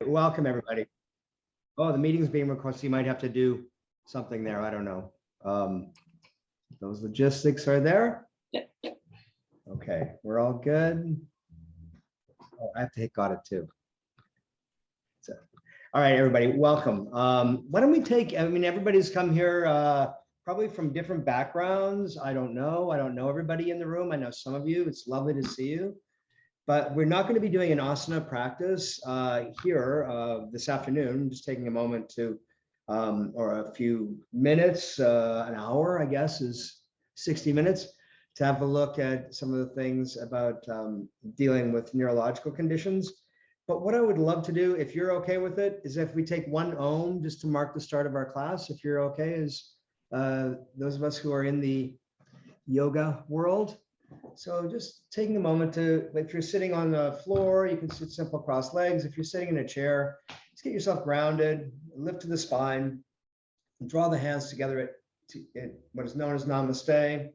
Welcome, everybody. Oh, the meeting's being recorded, so you might have to do something there. I don't know. Those logistics are there. Okay, we're all good. Oh, I have to hit got it too. So, all right, everybody, welcome. Why don't we take, everybody's come here probably from different backgrounds. I don't know everybody in the room. I know some of you. It's lovely to see you. But we're not going to be doing an asana practice here this afternoon. Just taking a moment to, or a few minutes, an hour, I guess, is 60 minutes, to have a look at some of the things about dealing with neurological conditions. But what I would love to do, if you're okay with it, is if we take one Om just to mark the start of our class, if you're okay, is those of us who are in the yoga world. So just taking a moment to, if you're sitting on the floor, you can sit simple cross legs. If you're sitting in a chair, just get yourself grounded, lift to the spine, and draw the hands together at what is known as Namaste.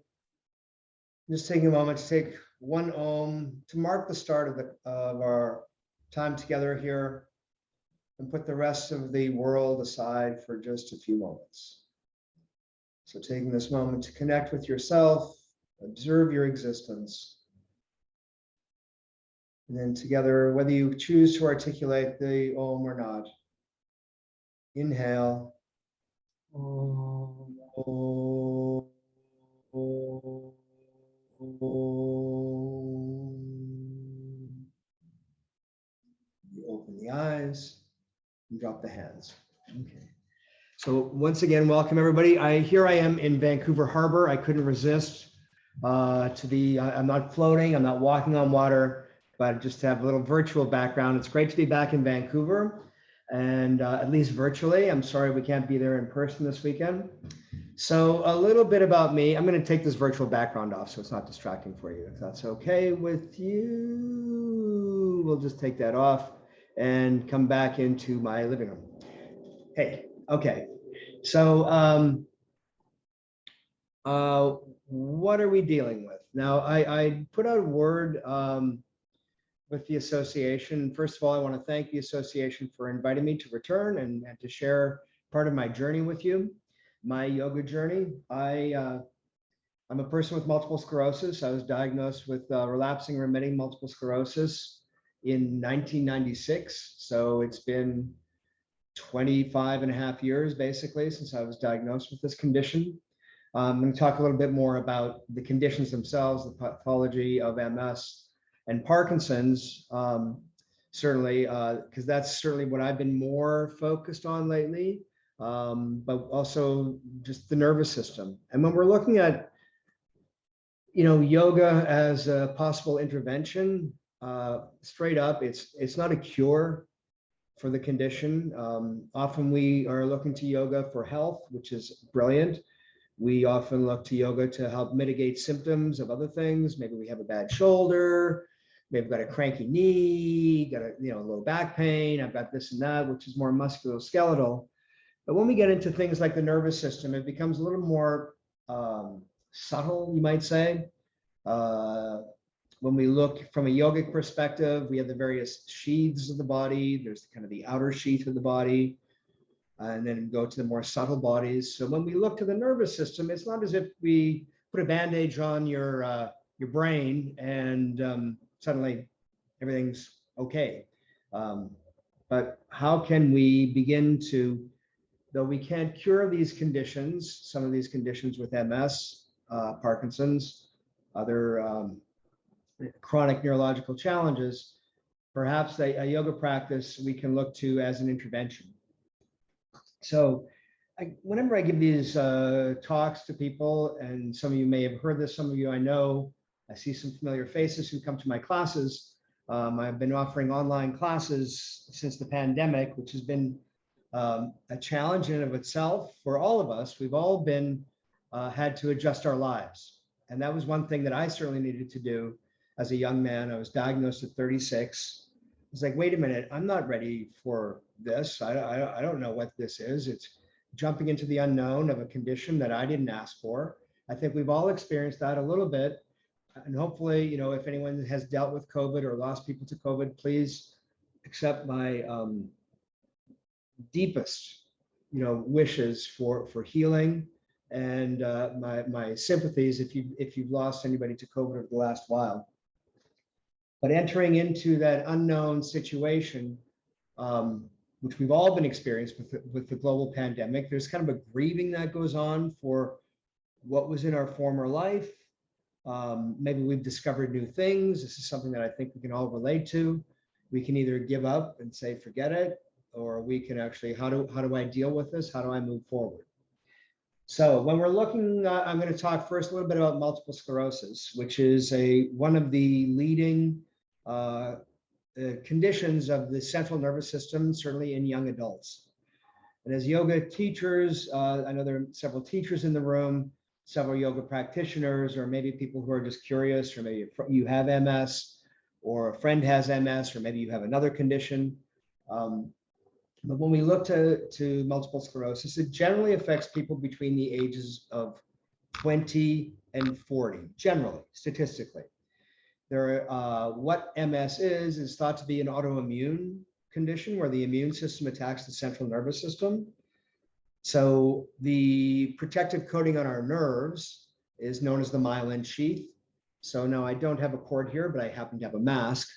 Just taking a moment to take one Om to mark the start of our time together here, and put the rest of the world aside for just a few moments. So taking this moment to connect with yourself, observe your existence. And then together, whether you choose to articulate the Om or not, inhale. Om, Om, Om, Om. You open the eyes and drop the hands. Okay. So once again, welcome everybody. Here I am in Vancouver Harbor. I couldn't resist I'm not floating, I'm not walking on water, but just to have a little virtual background. It's great to be back in Vancouver, and at least virtually. I'm sorry we can't be there in person this weekend. So a little bit about me. I'm going to take this virtual background off so it's not distracting for you. If that's okay with you, we'll just take that off and come back into my living room. Hey, okay. So what are we dealing with? Now, I put out a word with the association. First of all, I want to thank the association for inviting me to return and to share part of my journey with you, my yoga journey. I'm a person with multiple sclerosis. I was diagnosed with relapsing remitting multiple sclerosis in 1996. So it's been 25 and a half years, basically, since I was diagnosed with this condition. I'm going to talk a little bit more about the conditions themselves, the pathology of MS and Parkinson's, certainly, because that's certainly what I've been more focused on lately, but also just the nervous system. And when we're looking at, yoga as a possible intervention, straight up, it's not a cure for the condition. Often we are looking to yoga for health, which is brilliant. We often look to yoga to help mitigate symptoms of other things. Maybe we have a bad shoulder, maybe we've got a cranky knee, got a low back pain, I've got this and that, which is more musculoskeletal. But when we get into things like the nervous system, it becomes a little more subtle, you might say. When we look from a yogic perspective, we have the various sheaths of the body. There's kind of the outer sheath of the body, and then go to the more subtle bodies. So when we look to the nervous system, it's not as if we put a bandage on your brain and suddenly everything's okay. But how can we begin to, though we can't cure these conditions, some of these conditions with MS, Parkinson's, other chronic neurological challenges, perhaps a yoga practice we can look to as an intervention. So whenever I give these talks to people, and some of you may have heard this, some of you I know, I see some familiar faces who come to my classes. I've been offering online classes since the pandemic, which has been a challenge in and of itself for all of us. We've all been had to adjust our lives. And that was one thing that I certainly needed to do as a young man. I was diagnosed at 36. It's like, wait a minute, I'm not ready for this. I don't know what this is. It's jumping into the unknown of a condition that I didn't ask for. I think we've all experienced that a little bit. And hopefully, if anyone has dealt with COVID or lost people to COVID, please accept my deepest, wishes for healing, and my sympathies if you've lost anybody to COVID over the last while. But entering into that unknown situation, which we've all been experienced with the global pandemic, there's kind of a grieving that goes on for what was in our former life. Maybe we've discovered new things. This is something that I think we can all relate to. We can either give up and say, forget it, or we can actually, how do I deal with this? How do I move forward? So when we're looking, I'm going to talk first a little bit about multiple sclerosis, which is one of the leading conditions of the central nervous system, certainly in young adults. And as yoga teachers, I know there are several teachers in the room, several yoga practitioners, or maybe people who are just curious, or maybe you have MS, or a friend has MS, or maybe you have another condition. But when we look to multiple sclerosis, it generally affects people between the ages of 20 and 40, generally, statistically. What MS is thought to be an autoimmune condition where the immune system attacks the central nervous system. So the protective coating on our nerves is known as the myelin sheath. So now I don't have a cord here, but I happen to have a mask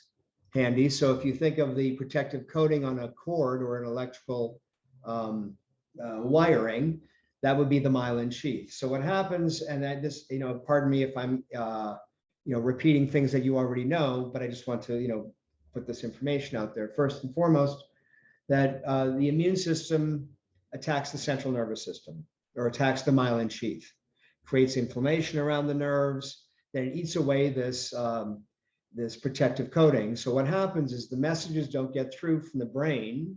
handy. So if you think of the protective coating on a cord or an electrical wiring, that would be the myelin sheath. So what happens, and pardon me if I'm repeating things that you already know, but I just want to put this information out there. First and foremost, that the immune system attacks the central nervous system, or attacks the myelin sheath, creates inflammation around the nerves, then it eats away this protective coating. So what happens is the messages don't get through from the brain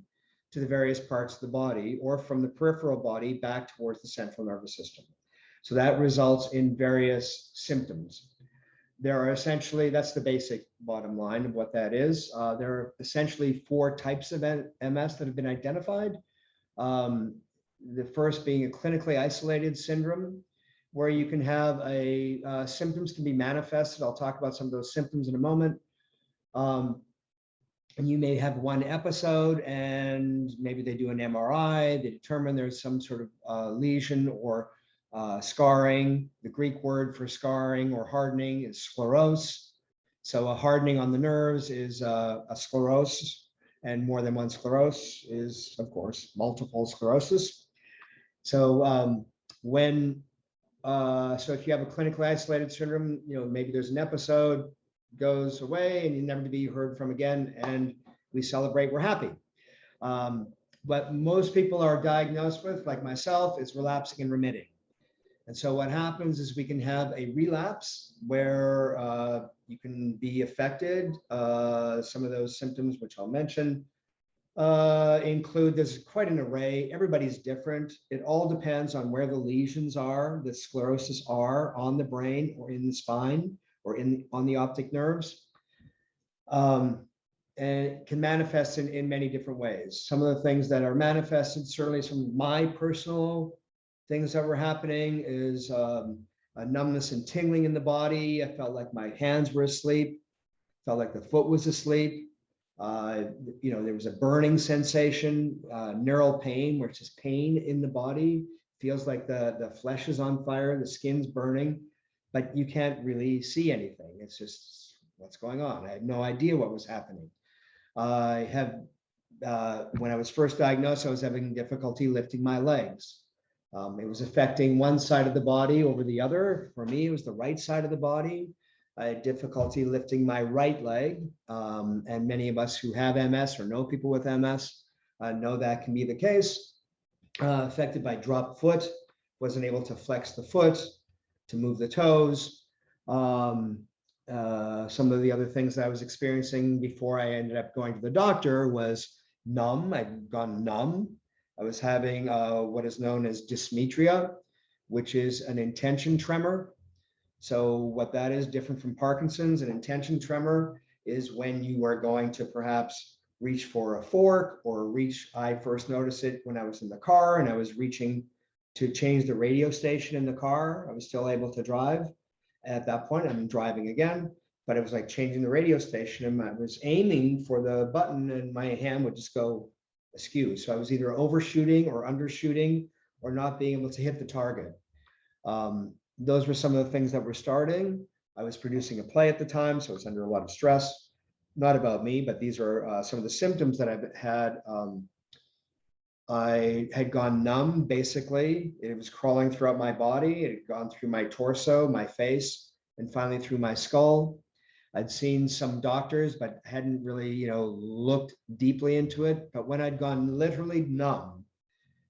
to the various parts of the body, or from the peripheral body back towards the central nervous system. So that results in various symptoms. There are essentially, that's the basic bottom line of what that is. There are essentially 4 types of MS that have been identified. The first being a clinically isolated syndrome, where you can have symptoms can be manifested. I'll talk about some of those symptoms in a moment. And you may have one episode, and maybe they do an MRI, they determine there's some sort of lesion or scarring. The Greek word for scarring or hardening is sclerosis. So a hardening on the nerves is a sclerosis, and more than one sclerosis is, of course, multiple sclerosis. So so if you have a clinically isolated syndrome, maybe there's an episode, goes away, and you never to be heard from again, and we celebrate, we're happy. What most people are diagnosed with, like myself, is relapsing and remitting. And so what happens is we can have a relapse where you can be affected. Some of those symptoms, which I'll mention, include, there's quite an array. Everybody's different. It all depends on where the lesions are, the sclerosis are on the brain or in the spine or on the optic nerves. And it can manifest in many different ways. Some of the things that are manifested, certainly some of my personal things that were happening, is a numbness and tingling in the body. I felt like my hands were asleep, felt like the foot was asleep. There was a burning sensation, neural pain, where it's just pain in the body. Feels like the flesh is on fire, the skin's burning, but you can't really see anything. It's just, what's going on? I had no idea what was happening. I have, when I was first diagnosed, I was having difficulty lifting my legs. It was affecting one side of the body over the other. For me, it was the right side of the body. I had difficulty lifting my right leg, and many of us who have MS or know people with MS know that can be the case. Affected by drop foot, wasn't able to flex the foot, to move the toes. Some of the other things that I was experiencing before I ended up going to the doctor was numb. I'd gone numb. I was having what is known as dysmetria, which is an intention tremor. So what that is, different from Parkinson's, an intention tremor is when you are going to perhaps reach for a fork or reach. I first noticed it when I was in the car and I was reaching to change the radio station in the car. I was still able to drive. At that point, I'm driving again, but it was like changing the radio station, and I was aiming for the button and my hand would just go askew. So I was either overshooting or undershooting or not being able to hit the target. Those were some of the things that were starting. I was producing a play at the time, so it's under a lot of stress. Not about me, but these are some of the symptoms that I've had. I had gone numb, basically. It was crawling throughout my body. It had gone through my torso, my face, and finally through my skull. I'd seen some doctors, but hadn't really, looked deeply into it. But when I'd gone literally numb,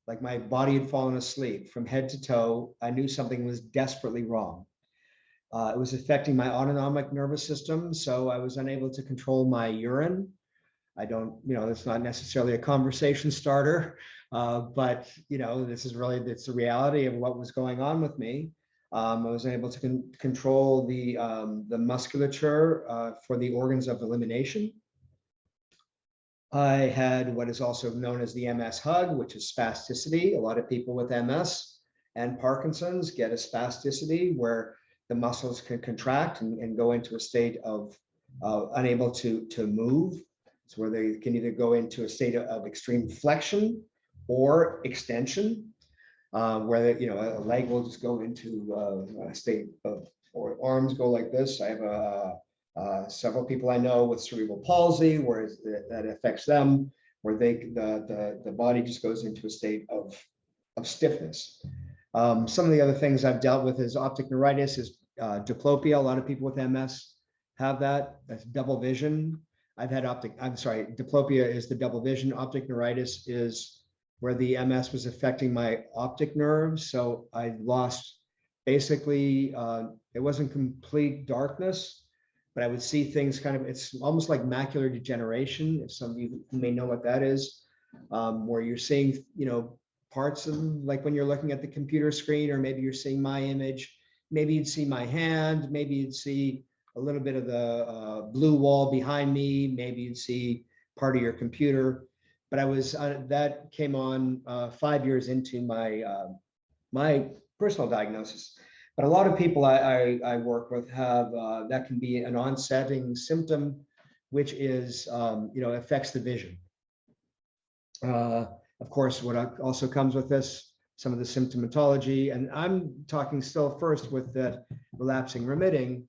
like my body had fallen asleep from head to toe, I knew something was desperately wrong. It was affecting my autonomic nervous system, so I was unable to control my urine. I don't, it's not necessarily a conversation starter, but this is really, it's the reality of what was going on with me. I was able to control the musculature for the organs of elimination. I had what is also known as the MS hug, which is spasticity. A lot of people with MS and Parkinson's get a spasticity where the muscles can contract and go into a state of unable to move. It's where they can either go into a state of extreme flexion or extension, where a leg will just go into a state of, or arms go like this. I have several people I know with cerebral palsy, where that affects them, where the body just goes into a state of stiffness. Some of the other things I've dealt with is optic neuritis, is diplopia. A lot of people with MS have that. That's double vision. Diplopia is the double vision. Optic neuritis is where the MS was affecting my optic nerves. So I lost, basically, it wasn't complete darkness, but I would see things it's almost like macular degeneration, if some of you may know what that is, where you're seeing, parts of, like when you're looking at the computer screen, or maybe you're seeing my image, maybe you'd see my hand, maybe you'd see a little bit of the blue wall behind me, maybe you'd see part of your computer. But I was, that came on 5 years into my personal diagnosis. But a lot of people I work with have, that can be an onsetting symptom, which is, affects the vision. Of course, what also comes with this, some of the symptomatology, and I'm talking still first with the relapsing remitting.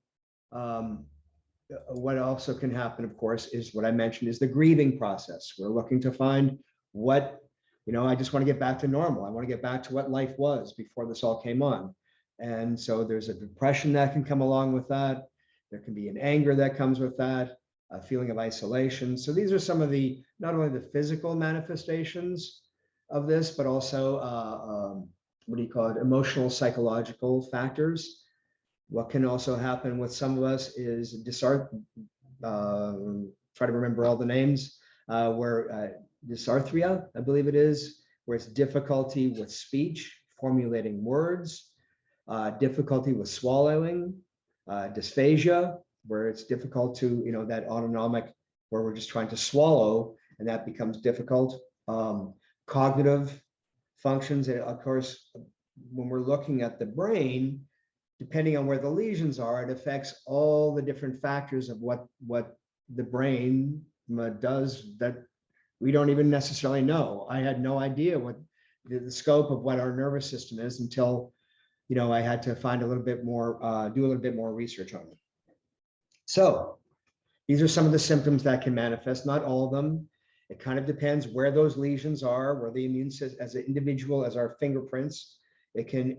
What also can happen, of course, is what I mentioned, is the grieving process. We're looking to find what, I just want to get back to normal. I want to get back to what life was before this all came on. And so there's a depression that can come along with that. There can be an anger that comes with that, a feeling of isolation. So these are some of the, not only the physical manifestations of this, but also, emotional, psychological factors. What can also happen with some of us is try to remember all the names, where dysarthria, I believe it is, where it's difficulty with speech, formulating words, difficulty with swallowing, dysphagia, where it's difficult to, that autonomic, where we're just trying to swallow and that becomes difficult. Cognitive functions, and of course, when we're looking at the brain, depending on where the lesions are, it affects all the different factors of what the brain does that we don't even necessarily know. I had no idea what the scope of what our nervous system is until, I had to find a little bit more, do a little bit more research on it. So these are some of the symptoms that can manifest, not all of them. It kind of depends where those lesions are, where the immune system, as an individual, as our fingerprints, it can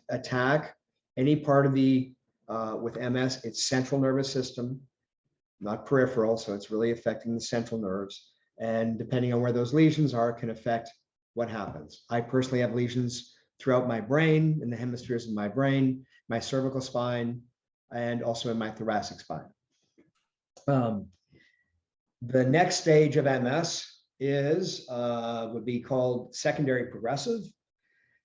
attack any part of the, with MS, it's central nervous system, not peripheral. So it's really affecting the central nerves. And depending on where those lesions are, can affect what happens. I personally have lesions throughout my brain, in the hemispheres of my brain, my cervical spine, and also in my thoracic spine. The next stage of MS is, would be called secondary progressive.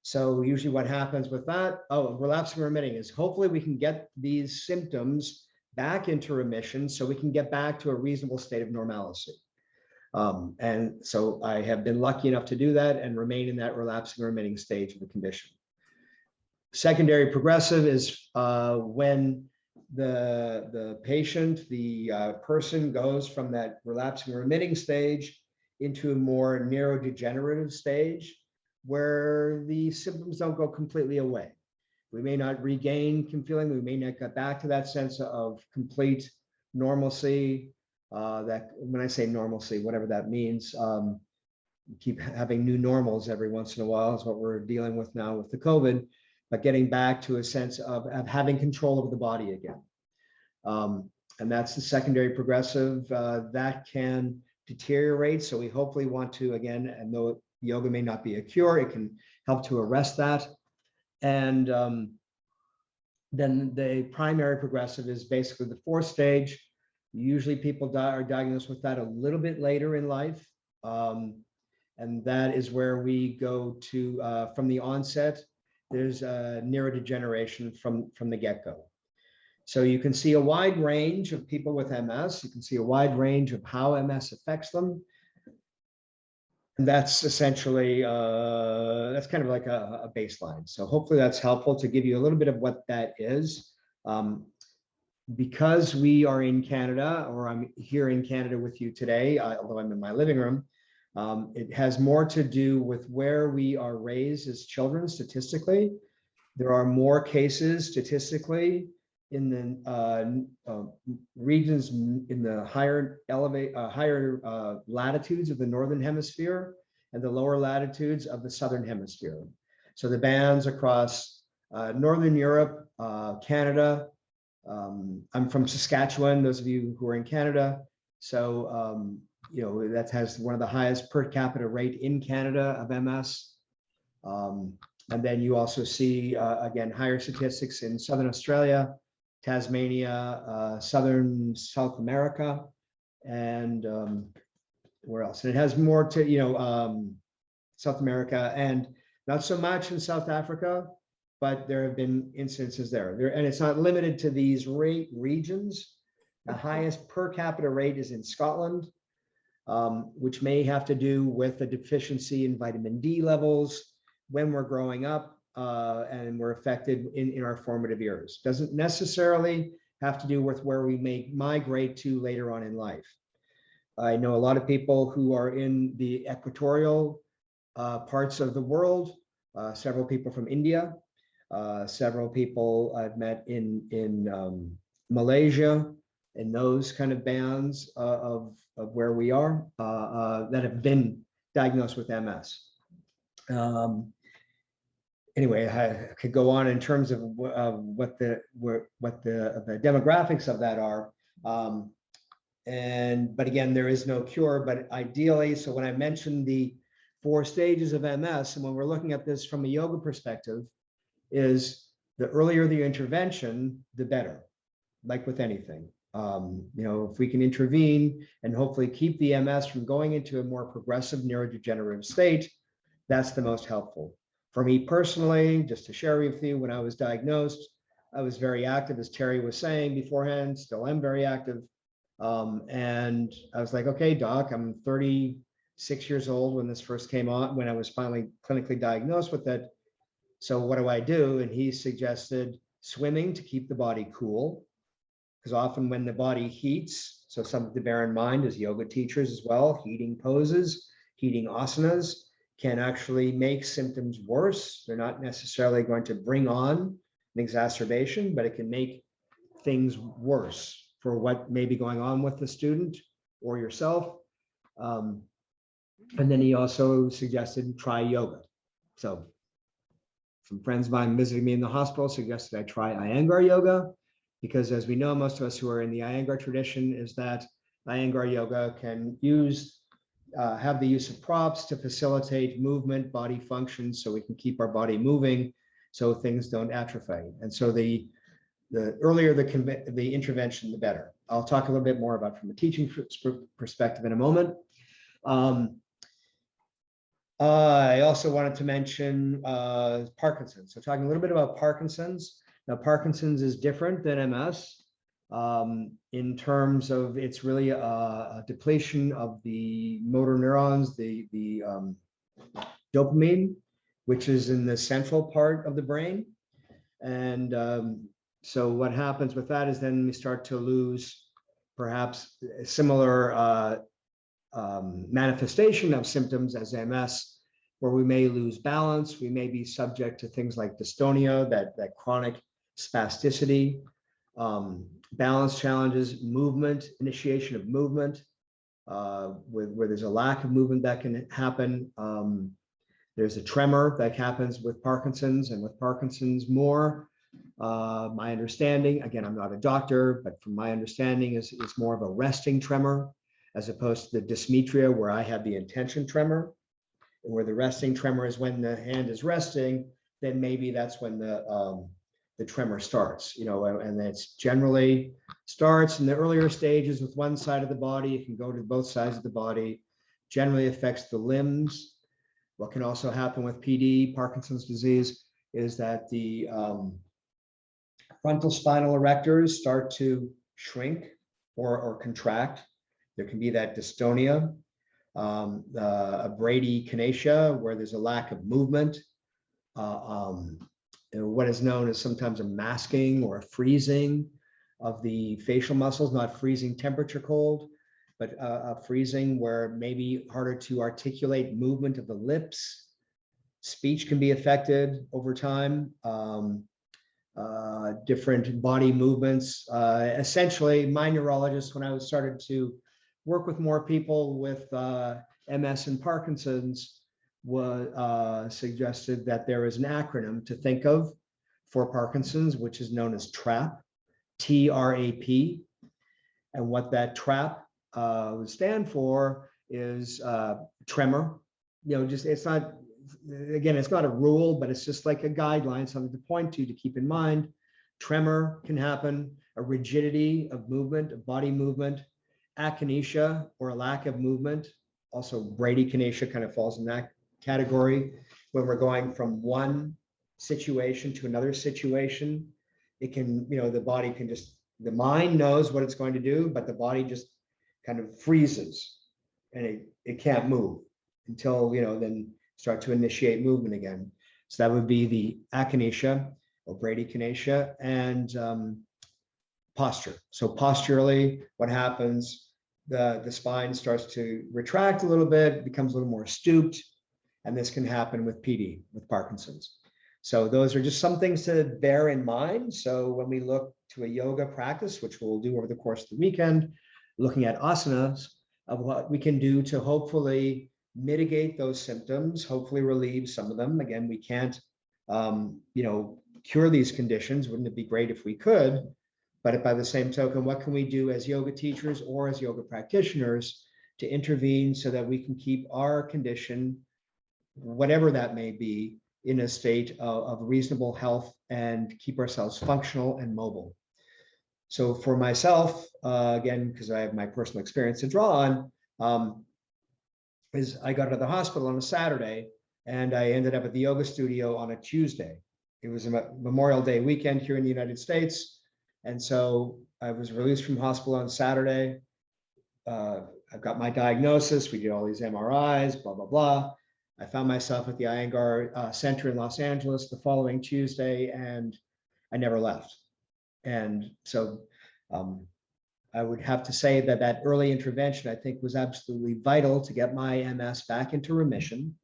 So usually what happens with that, relapsing remitting, is hopefully we can get these symptoms back into remission so we can get back to a reasonable state of normalcy. And so I have been lucky enough to do that and remain in that relapsing remitting stage of the condition. Secondary progressive is when the patient, the person goes from that relapsing remitting stage into a more neurodegenerative stage where the symptoms don't go completely away. We may not regain feeling, we may not get back to that sense of complete normalcy. That when I say normalcy, whatever that means, keep having new normals every once in a while is what we're dealing with now with the COVID, but getting back to a sense of having control of the body again. And that's the secondary progressive that can deteriorate. So we hopefully want to, again, and though yoga may not be a cure, it can help to arrest that. And then the primary progressive is basically the fourth stage. Usually people are diagnosed with that a little bit later in life. And that is where we go to, from the onset, there's neurodegeneration from the get-go. So you can see a wide range of people with MS. You can see a wide range of how MS affects them. And that's essentially, that's kind of like a baseline. So hopefully that's helpful to give you a little bit of what that is. Because we are in Canada, or I'm here in Canada with you today, although I'm in my living room, it has more to do with where we are raised as children statistically. There are more cases statistically in the regions in the higher latitudes of the northern hemisphere and the lower latitudes of the southern hemisphere. So the bands across northern Europe, Canada. I'm from Saskatchewan, those of you who are in Canada. So you know, that has one of the highest per capita rate in Canada of MS. And then you also see again higher statistics in Southern Australia, Tasmania, Southern South America, and where else? And it has more to, you know, South America, and not so much in South Africa, but there have been instances there. And it's not limited to these regions. The highest per capita rate is in Scotland, which may have to do with a deficiency in vitamin D levels when we're growing up. And we're affected in our formative years. Doesn't necessarily have to do with where we may migrate to later on in life. I know a lot of people who are in the equatorial parts of the world, several people from India, several people I've met in Malaysia, and those kind of bands of where we are that have been diagnosed with MS. Anyway, I could go on in terms of what the demographics of that are, but again, there is no cure. But ideally, so when I mentioned the 4 stages of MS, and when we're looking at this from a yoga perspective, is the earlier the intervention, the better. Like with anything, you know, if we can intervene and hopefully keep the MS from going into a more progressive neurodegenerative state, that's the most helpful. For me personally, just to share with you, when I was diagnosed, I was very active, as Terry was saying beforehand, still am very active. And I was like, okay, doc, I'm 36 years old when this first came on, when I was finally clinically diagnosed with it. So what do I do? And he suggested swimming to keep the body cool, because often when the body heats, so something to bear in mind as yoga teachers as well, heating poses, heating asanas, can actually make symptoms worse. They're not necessarily going to bring on an exacerbation, but it can make things worse for what may be going on with the student or yourself. And then he also suggested try yoga. So some friends of mine visiting me in the hospital suggested I try Iyengar yoga, because as we know, most of us who are in the Iyengar tradition is that Iyengar yoga can have the use of props to facilitate movement, body function, so we can keep our body moving, so things don't atrophy. And so the earlier the intervention, the better. I'll talk a little bit more about from a teaching perspective in a moment. I also wanted to mention Parkinson's. So talking a little bit about Parkinson's. Now, Parkinson's is different than MS. In terms of it's really a depletion of the motor neurons, the dopamine, which is in the central part of the brain. And so what happens with that is then we start to lose perhaps similar manifestation of symptoms as MS, where we may lose balance. We may be subject to things like dystonia, that chronic spasticity, balance challenges, movement, initiation of movement, where there's a lack of movement that can happen. There's a tremor that happens with Parkinson's, and with Parkinson's more. My understanding, again, I'm not a doctor, but from my understanding is more of a resting tremor as opposed to the dysmetria where I have the intention tremor, and where the resting tremor is when the hand is resting, then maybe that's when the tremor starts, and it's generally starts in the earlier stages with one side of the body. It can go to both sides of the body, generally affects the limbs. What can also happen with PD, Parkinson's disease, is that the frontal spinal erectors start to shrink or contract. There can be that dystonia, a bradykinesia, where there's a lack of movement, what is known as sometimes a masking or a freezing of the facial muscles, not freezing temperature cold, but a freezing where maybe harder to articulate movement of the lips. Speech can be affected over time. Different body movements. Essentially, my neurologist, when I started to work with more people with MS and Parkinson's, was suggested that there is an acronym to think of for Parkinson's, which is known as TRAP, T-R-A-P. And what that TRAP would stand for is tremor. It's not, again, it's not a rule, but it's just like a guideline, something to point to keep in mind. Tremor can happen, a rigidity of movement, of body movement, akinesia or a lack of movement. Also, bradykinesia kind of falls in that category. When we're going from one situation to another situation, it can, the body can just, the mind knows what it's going to do, but the body just kind of freezes and it can't move until, then start to initiate movement again. So that would be the akinesia or bradykinesia, and posture. So posturally, what happens, the spine starts to retract a little bit, becomes a little more stooped, and this can happen with PD, with Parkinson's. So those are just some things to bear in mind. So when we look to a yoga practice, which we'll do over the course of the weekend, looking at asanas of what we can do to hopefully mitigate those symptoms, hopefully relieve some of them. Again, we can't, cure these conditions. Wouldn't it be great if we could? But by the same token, what can we do as yoga teachers or as yoga practitioners to intervene so that we can keep our condition, whatever that may be, in a state of reasonable health and keep ourselves functional and mobile? So for myself, again, because I have my personal experience to draw on, is I got out of the hospital on a Saturday and I ended up at the yoga studio on a Tuesday. It was a Memorial Day weekend here in the United States. And so I was released from hospital on Saturday. I've got my diagnosis. We did all these MRIs, blah, blah, blah. I found myself at the Iyengar Center in Los Angeles the following Tuesday, and I never left. And so I would have to say that that early intervention, I think, was absolutely vital to get my MS back into remission,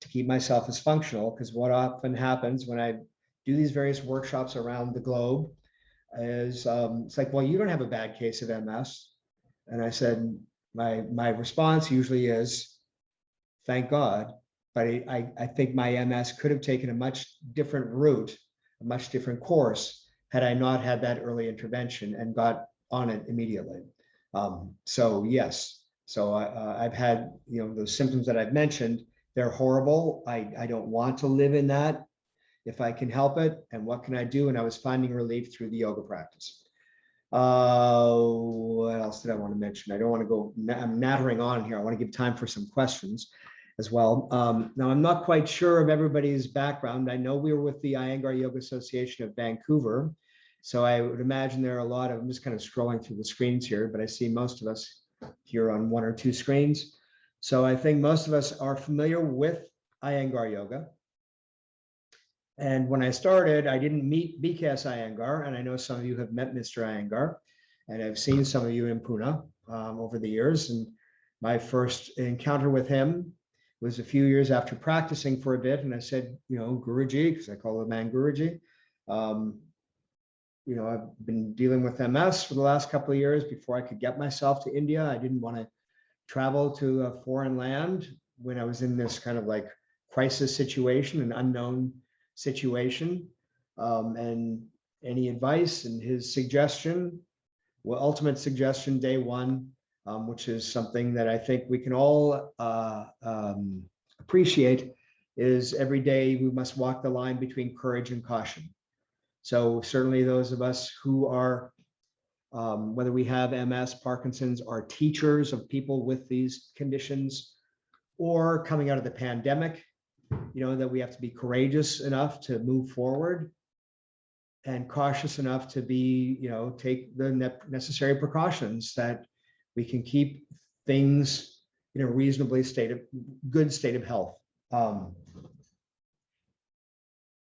to keep myself as functional, because what often happens when I do these various workshops around the globe is it's like, well, you don't have a bad case of MS. And I said, my response usually is, thank God, but I think my MS could have taken a much different route, a much different course, had I not had that early intervention and got on it immediately. So yes, so I've had, those symptoms that I've mentioned, they're horrible. I don't want to live in that if I can help it. And what can I do? And I was finding relief through the yoga practice. What else did I want to mention? I don't want to go, I'm nattering on here. I want to give time for some questions as well. Now, I'm not quite sure of everybody's background. I know we were with the Iyengar Yoga Association of Vancouver. So I would imagine there are a lot of, I'm just kind of scrolling through the screens here, but I see most of us here on one or two screens. So I think most of us are familiar with Iyengar Yoga. And when I started, I didn't meet BKS Iyengar, and I know some of you have met Mr. Iyengar, and I've seen some of you in Pune over the years. And my first encounter with him was a few years after practicing for a bit. And I said, Guruji, because I call the man Guruji, I've been dealing with MS for the last couple of years. Before I could get myself to India, I didn't want to travel to a foreign land when I was in this kind of like crisis situation, an unknown situation. And any advice, and his suggestion, well, ultimate suggestion, day one, which is something that I think we can all appreciate, is every day we must walk the line between courage and caution. So certainly those of us who are, whether we have MS, Parkinson's, are teachers of people with these conditions, or coming out of the pandemic, that we have to be courageous enough to move forward and cautious enough to be, take the necessary precautions that we can keep things in a reasonably good state of health.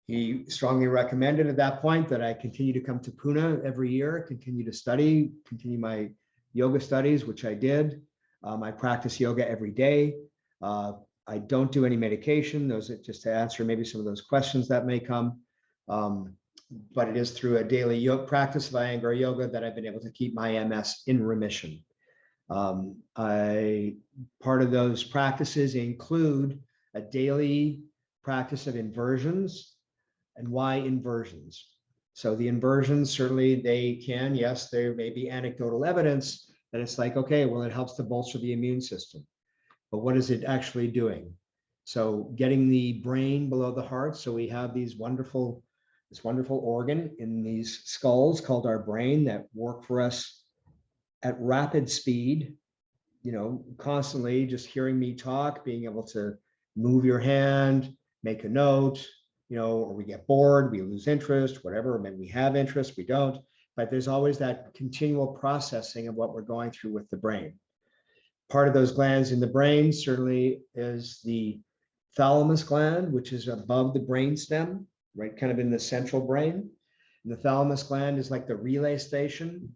He strongly recommended at that point that I continue to come to Pune every year, continue to study, continue my yoga studies, which I did. I practice yoga every day. I don't do any medication. Those are just to answer maybe some of those questions that may come. But it is through a daily yoga practice of Iyengar Yoga that I've been able to keep my MS in remission. Part of those practices include a daily practice of inversions. And why inversions? So the inversions, certainly yes, there may be anecdotal evidence that it's like, okay, well, it helps to bolster the immune system. But what is it actually doing? So getting the brain below the heart. So we have this wonderful organ in these skulls called our brain that work for us at rapid speed, constantly just hearing me talk, being able to move your hand, make a note, or we get bored, we lose interest, whatever, maybe we have interest, we don't, but there's always that continual processing of what we're going through with the brain. Part of those glands in the brain certainly is the thalamus gland, which is above the brain stem, right, kind of in the central brain. And the thalamus gland is like the relay station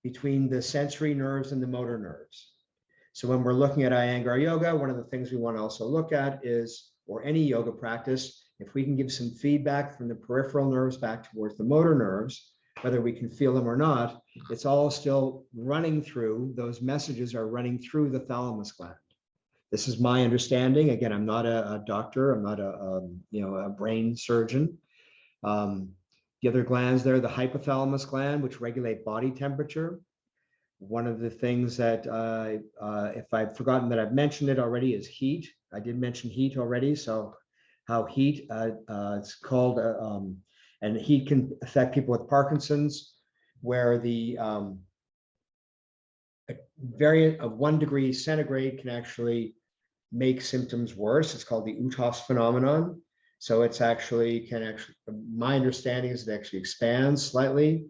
between the sensory nerves and the motor nerves. So when we're looking at Iyengar Yoga, one of the things we want to also look at is, or any yoga practice, if we can give some feedback from the peripheral nerves back towards the motor nerves, whether we can feel them or not, it's all still running through, those messages are running through the thalamus gland. This is my understanding. Again, I'm not a doctor, I'm not a brain surgeon. The other glands there, the hypothalamus gland, which regulate body temperature. One of the things that, if I've forgotten that I've mentioned it already, is heat. I did mention heat already. So how heat, it's called, and heat can affect people with Parkinson's, where the variant of 1 degree centigrade can actually make symptoms worse. It's called the Utos phenomenon. So it's my understanding is it actually expands slightly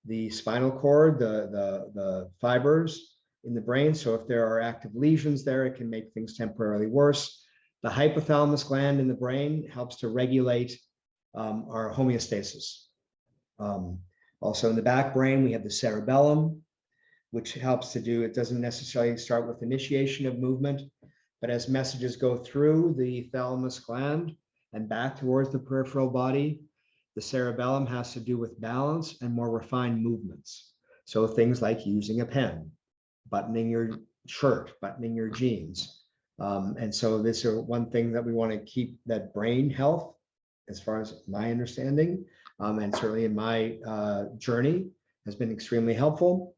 the spinal cord, the fibers in the brain. So if there are active lesions there, it can make things temporarily worse. The hypothalamus gland in the brain helps to regulate our homeostasis. Also in the back brain, we have the cerebellum, which helps to do, it doesn't necessarily start with initiation of movement, but as messages go through the thalamus gland and back towards the peripheral body, the cerebellum has to do with balance and more refined movements. So things like using a pen, buttoning your shirt, buttoning your jeans. And so this is one thing that we want to keep, that brain health, as far as my understanding, and certainly in my journey, has been extremely helpful,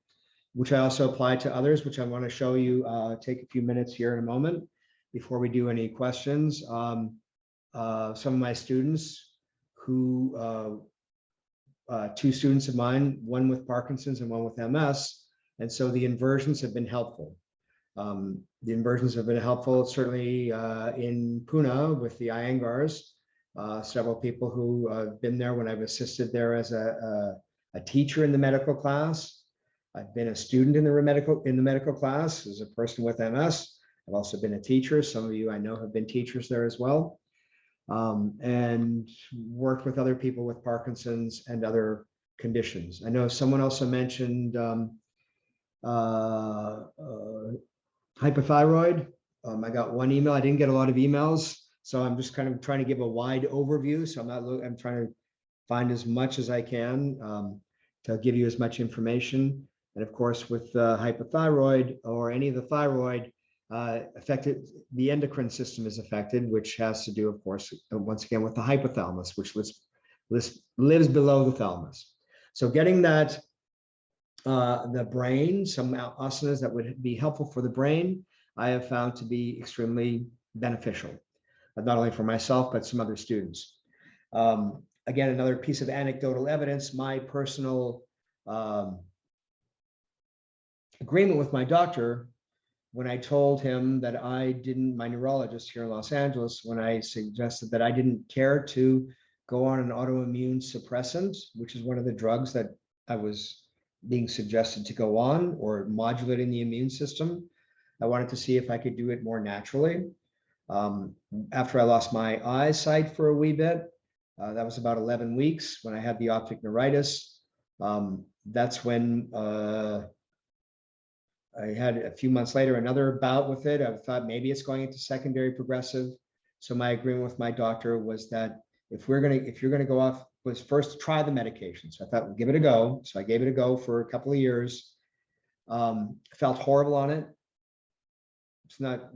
which I also apply to others, which I want to show you, take a few minutes here in a moment before we do any questions. Some of my students who, 2 students of mine, one with Parkinson's and one with MS, and so the inversions have been helpful. The inversions have been helpful, certainly in Pune with the Iyengars. Several people who have been there when I've assisted there as a teacher in the medical class. I've been a student in the medical class as a person with MS. I've also been a teacher. Some of you I know have been teachers there as well, and worked with other people with Parkinson's and other conditions. I know someone also mentioned Hypothyroid. I got one email. I didn't get a lot of emails, so I'm just kind of trying to give a wide overview. So I'm trying to find as much as I can to give you as much information. And of course, with hypothyroid or any of the thyroid affected, the endocrine system is affected, which has to do, of course, once again, with the hypothalamus, which lives below the thalamus. So getting that, the brain, some asanas that would be helpful for the brain, I have found to be extremely beneficial, not only for myself, but some other students. Again, another piece of anecdotal evidence, my personal agreement with my doctor when I told him that I didn't, my neurologist here in Los Angeles, when I suggested that I didn't care to go on an autoimmune suppressant, which is one of the drugs that I was being suggested to go on, or modulating the immune system. I wanted to see if I could do it more naturally. After I lost my eyesight for a wee bit, that was about 11 weeks when I had the optic neuritis. That's when I had a few months later another bout with it. I thought maybe it's going into secondary progressive. So my agreement with my doctor was that if you're gonna go off, was first to try the medication. So I thought, we'll give it a go. So I gave it a go for a couple of years. Felt horrible on it. It's not,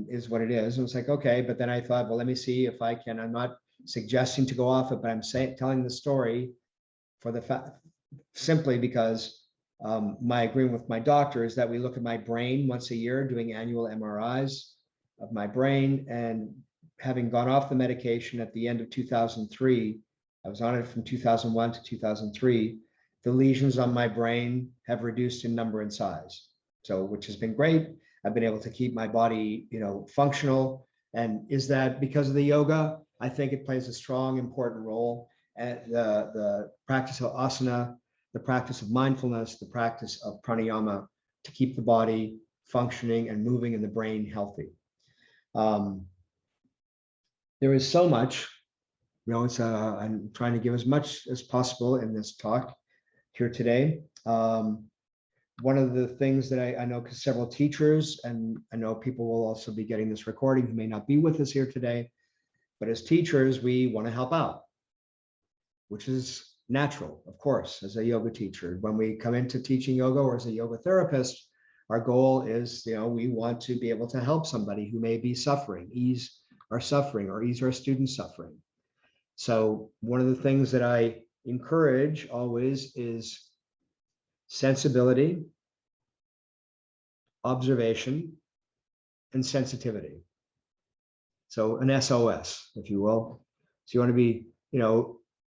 is what it is. And it's like, okay, but then I thought, well, let me see if I can. I'm not suggesting to go off it, but I'm telling the story for the fact, simply because my agreement with my doctor is that we look at my brain once a year, doing annual MRIs of my brain. And having gone off the medication at the end of 2003, I was on it from 2001 to 2003, the lesions on my brain have reduced in number and size. So, which has been great. I've been able to keep my body, functional. And is that because of the yoga? I think it plays a strong, important role. And the practice of asana, the practice of mindfulness, the practice of pranayama to keep the body functioning and moving and the brain healthy. There is so much, I'm trying to give as much as possible in this talk here today. One of the things that I know, because several teachers, and I know people will also be getting this recording who may not be with us here today, but as teachers, we want to help out, which is natural, of course, as a yoga teacher. When we come into teaching yoga or as a yoga therapist, our goal is, we want to be able to help somebody who may be suffering, ease our suffering or ease our students' suffering. So one of the things that I encourage always is sensibility, observation, and sensitivity. So an SOS, if you will. So you want to be,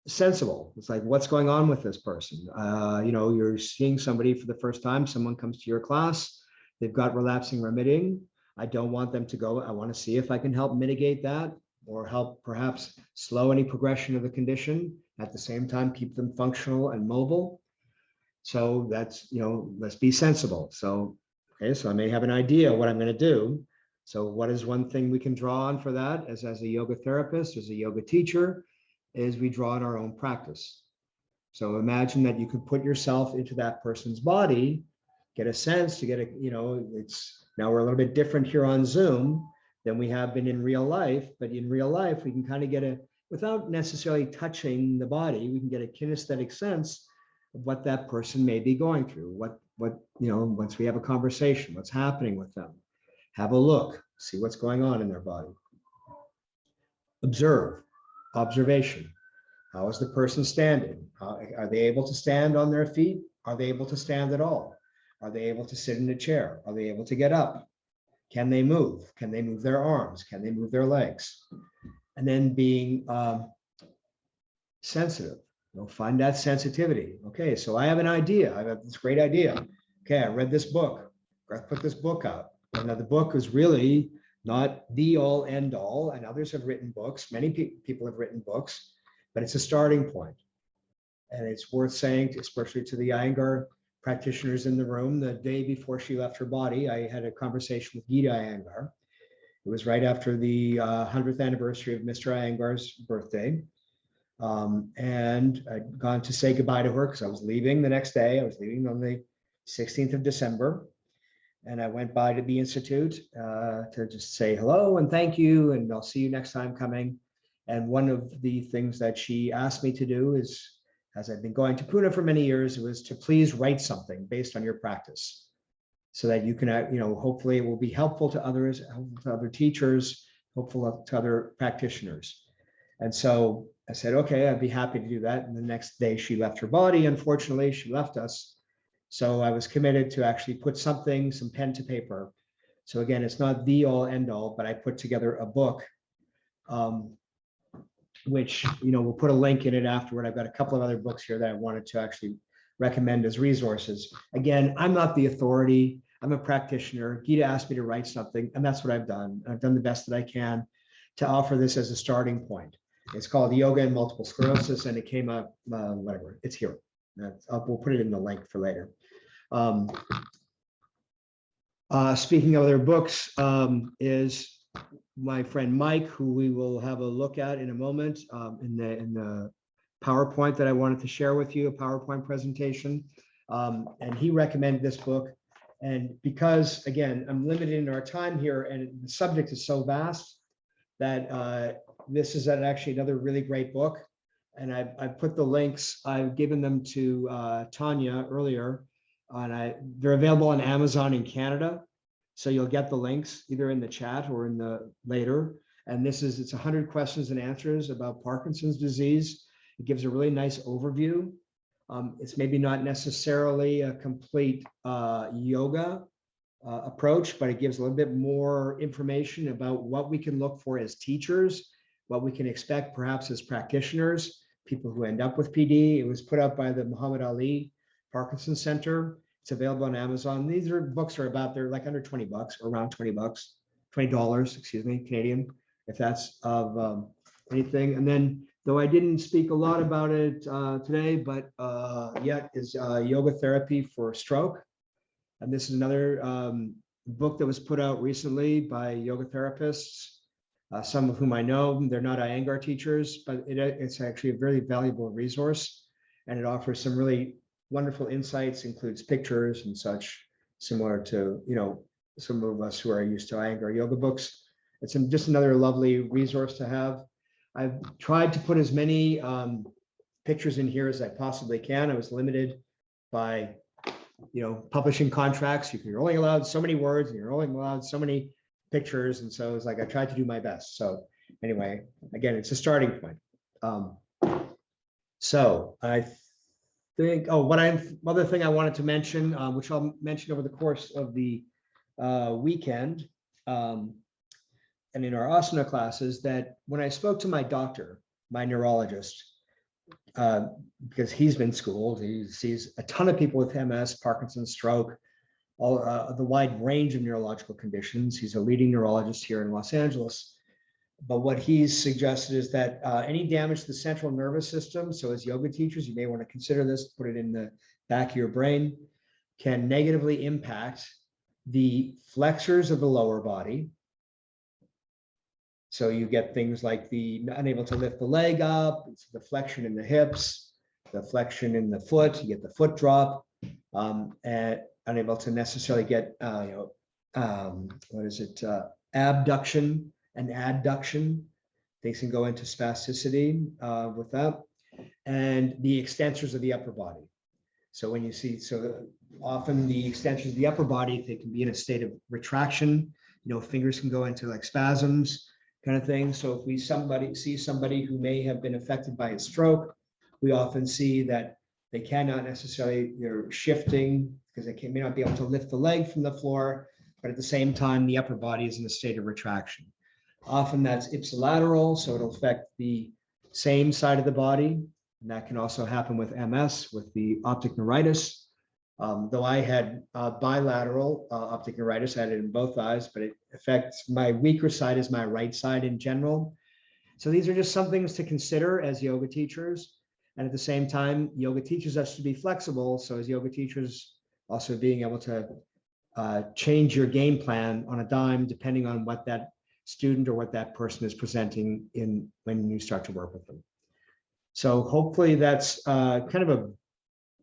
sensible. It's like, what's going on with this person? You're seeing somebody for the first time, someone comes to your class, they've got relapsing remitting. I don't want them to go. I want to see if I can help mitigate that or help perhaps slow any progression of the condition. At the same time, keep them functional and mobile. So that's, let's be sensible. So, okay, so I may have an idea what I'm going to do. So what is one thing we can draw on for that as a yoga therapist, as a yoga teacher, is we draw on our own practice. So imagine that you could put yourself into that person's body, get a sense to get a, it's now we're a little bit different here on Zoom than we have been in real life, but in real life, we can kind of get without necessarily touching the body, we can get a kinesthetic sense of what that person may be going through, what once we have a conversation, what's happening with them. Have a look, see what's going on in their body. Observe, observation. How is the person standing? Are they able to stand on their feet? Are they able to stand at all? Are they able to sit in a chair? Are they able to get up? Can they move? Can they move their arms? Can they move their legs? And then being sensitive. Find that sensitivity. Okay, so I have an idea. I have this great idea. Okay, I read this book. Garth put this book out. And now the book is really not the all end all. And others have written books. Many people have written books, but it's a starting point. And it's worth saying, especially to the Iyengar practitioners in the room, the day before she left her body, I had a conversation with Gita Iyengar. It was right after the 100th anniversary of Mr. Iyengar's birthday. And I'd gone to say goodbye to her because I was leaving the next day. I was leaving on the 16th of December. And I went by to the Institute to just say hello and thank you, and I'll see you next time coming. And one of the things that she asked me to do is, as I've been going to Pune for many years, was to please write something based on your practice so that you can, hopefully it will be helpful to others, helpful to other teachers, helpful to other practitioners. And so I said, okay, I'd be happy to do that. And the next day she left her body. Unfortunately, she left us. So I was committed to actually put something, some pen to paper. So again, it's not the all end all, but I put together a book, which, we'll put a link in it afterward. I've got a couple of other books here that I wanted to actually recommend as resources. Again, I'm not the authority. I'm a practitioner. Gita asked me to write something, and that's what I've done. I've done the best that I can to offer this as a starting point. It's called Yoga and Multiple Sclerosis, and it came up, whatever, it's here. We'll put it in the link for later. Speaking of other books, is my friend Mike, who we will have a look at in a moment, in the PowerPoint that I wanted to share with you, a PowerPoint presentation. And he recommended this book. And because, again, I'm limited in our time here and the subject is so vast that this is actually another really great book. And I put the links, I've given them to Tanya earlier, and they're available on Amazon in Canada. So you'll get the links either in the chat or in the later. And it's 100 questions and answers about Parkinson's disease. It gives a really nice overview. It's maybe not necessarily a complete yoga approach, but it gives a little bit more information about what we can look for as teachers, what we can expect perhaps as practitioners, people who end up with PD. It was put out by the Muhammad Ali Parkinson Center. It's available on Amazon. These books are they're like under 20 bucks, or around 20 bucks, $20, excuse me, Canadian, if that's of anything. And then, though I didn't speak a lot about it today, but yet is Yoga Therapy for Stroke. And this is another book that was put out recently by yoga therapists, some of whom I know. They're not Iyengar teachers, but it's actually a very valuable resource. And it offers some really wonderful insights, includes pictures and such, similar to, some of us who are used to Iyengar yoga books. It's just another lovely resource to have. I've tried to put as many pictures in here as I possibly can. I was limited by, publishing contracts. You're only allowed so many words and you're only allowed so many pictures. And so it's like, I tried to do my best. So anyway, again, it's a starting point. So I think, other thing I wanted to mention, which I'll mention over the course of the weekend, and in our asana classes, that when I spoke to my doctor, my neurologist, because he's been schooled, he sees a ton of people with MS, Parkinson, stroke, all the wide range of neurological conditions. He's a leading neurologist here in Los Angeles. But what he's suggested is that any damage to the central nervous system, so as yoga teachers, you may want to consider this, put it in the back of your brain, can negatively impact the flexors of the lower body. So you get things like the unable to lift the leg up, it's the flexion in the hips, the flexion in the foot, you get the foot drop, and unable to necessarily get, abduction and adduction. Things can go into spasticity with that, and the extensors of the upper body. So when you see, often the extensions of the upper body, they can be in a state of retraction. Fingers can go into like spasms, kind of thing. So if we see somebody who may have been affected by a stroke, we often see that they cannot necessarily, they're shifting because they may not be able to lift the leg from the floor, but at the same time, the upper body is in a state of retraction. Often that's ipsilateral, so it'll affect the same side of the body. And that can also happen with MS, with the optic neuritis. Though I had bilateral optic neuritis, I had it in both eyes, but it affects my weaker side is my right side in general. So these are just some things to consider as yoga teachers. And at the same time, yoga teaches us to be flexible. So as yoga teachers, also being able to change your game plan on a dime, depending on what that student or what that person is presenting in when you start to work with them. So hopefully that's kind of a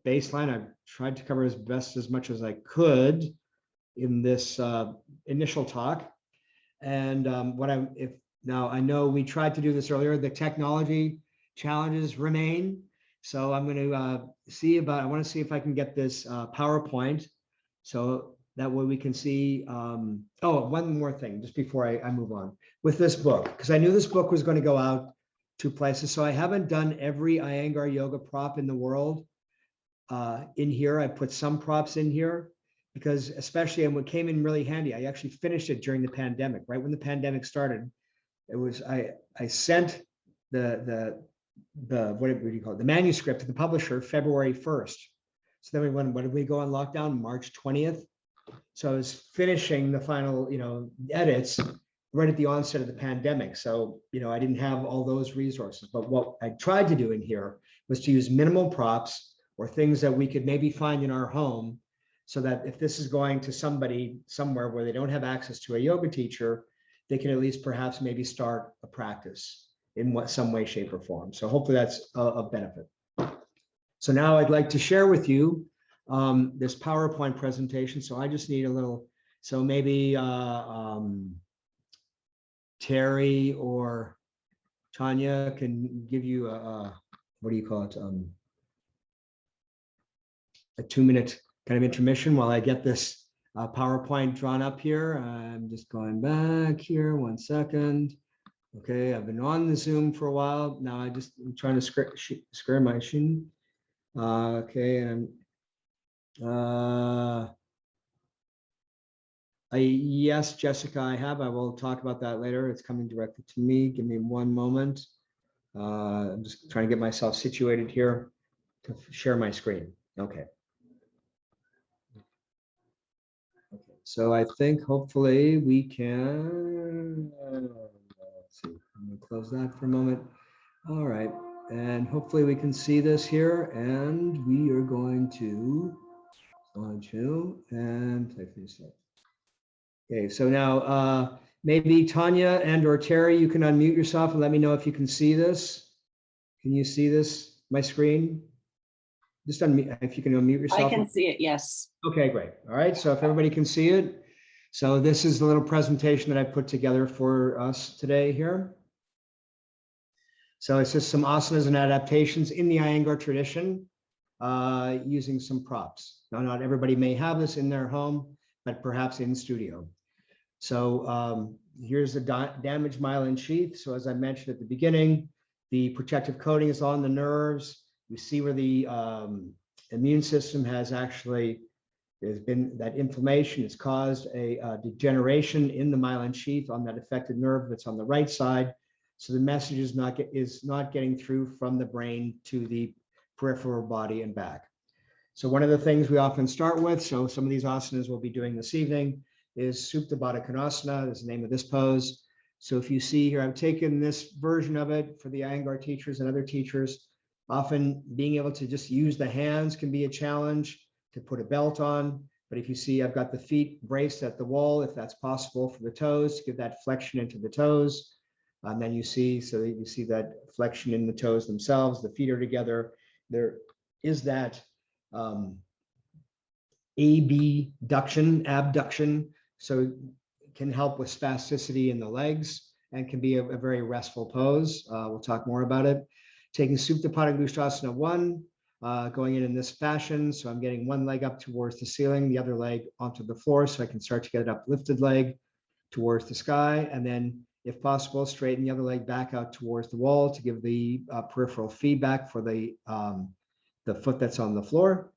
baseline. I've tried to cover as much as I could. in this initial talk. And now I know we tried to do this earlier, the technology challenges remain. So I'm going to I want to see if I can get this PowerPoint. So that way we can see, oh, one more thing, just before I move on with this book, because I knew this book was going to go out to places. So I haven't done every Iyengar yoga prop in the world in here. I put some props in here because especially, and what came in really handy, I actually finished it during the pandemic, right when the pandemic started. It was, I sent the what do you call it, the manuscript to the publisher February 1st. So then when did we go on lockdown? March 20th. So I was finishing the final, edits right at the onset of the pandemic. So, I didn't have all those resources, but what I tried to do in here was to use minimal props or things that we could maybe find in our home, so that if this is going to somebody somewhere where they don't have access to a yoga teacher, they can at least perhaps maybe start a practice in some way, shape, or form. So hopefully that's a benefit. So now I'd like to share with you this PowerPoint presentation. So I just need a little, so maybe Terry or Tanya can give you what do you call it? A 2-minute kind of intermission while I get this PowerPoint drawn up here. I'm just going back here 1 second. Okay, I've been on the Zoom for a while now. I'm trying to square my shin. Okay, and yes, Jessica, I will talk about that later. It's coming directly to me. Give me 1 moment. I'm just trying to get myself situated here to share my screen. Okay. So I think hopefully we can, let's see, I'm gonna close that for a moment. All right, and hopefully we can see this here, and we are going to slideshow and type this up. Okay, so now maybe Tanya and or Terry, you can unmute yourself and let me know if you can see this. Can you see this, my screen? Just unmute, if you can unmute yourself. I can see it, yes. Okay, great. All right, so if everybody can see it. So this is the little presentation that I put together for us today here. So it's just some asanas and adaptations in the Iyengar tradition using some props. Now, not everybody may have this in their home, but perhaps in studio. So here's the damaged myelin sheath. So as I mentioned at the beginning, the protective coating is on the nerves. You see where the immune system has actually, there's been that inflammation has caused a degeneration in the myelin sheath on that affected nerve that's on the right side. So the message is not getting through from the brain to the peripheral body and back. So one of the things we often start with, so some of these asanas we'll be doing this evening, is Supta Baddha Konasana. Is the name of this pose. So if you see here, I've taken this version of it for the Iyengar teachers and other teachers. Often being able to just use the hands can be a challenge to put a belt on. But if you see, I've got the feet braced at the wall, if that's possible for the toes, to give that flexion into the toes. And then you see, so that you see that flexion in the toes themselves, the feet are together. There is that abduction. So it can help with spasticity in the legs and can be a very restful pose. We'll talk more about it. Taking Supta Padangusthasana 1, going in this fashion. So I'm getting one leg up towards the ceiling, the other leg onto the floor, so I can start to get an uplifted leg towards the sky. And then, if possible, straighten the other leg back out towards the wall to give the peripheral feedback for the foot that's on the floor.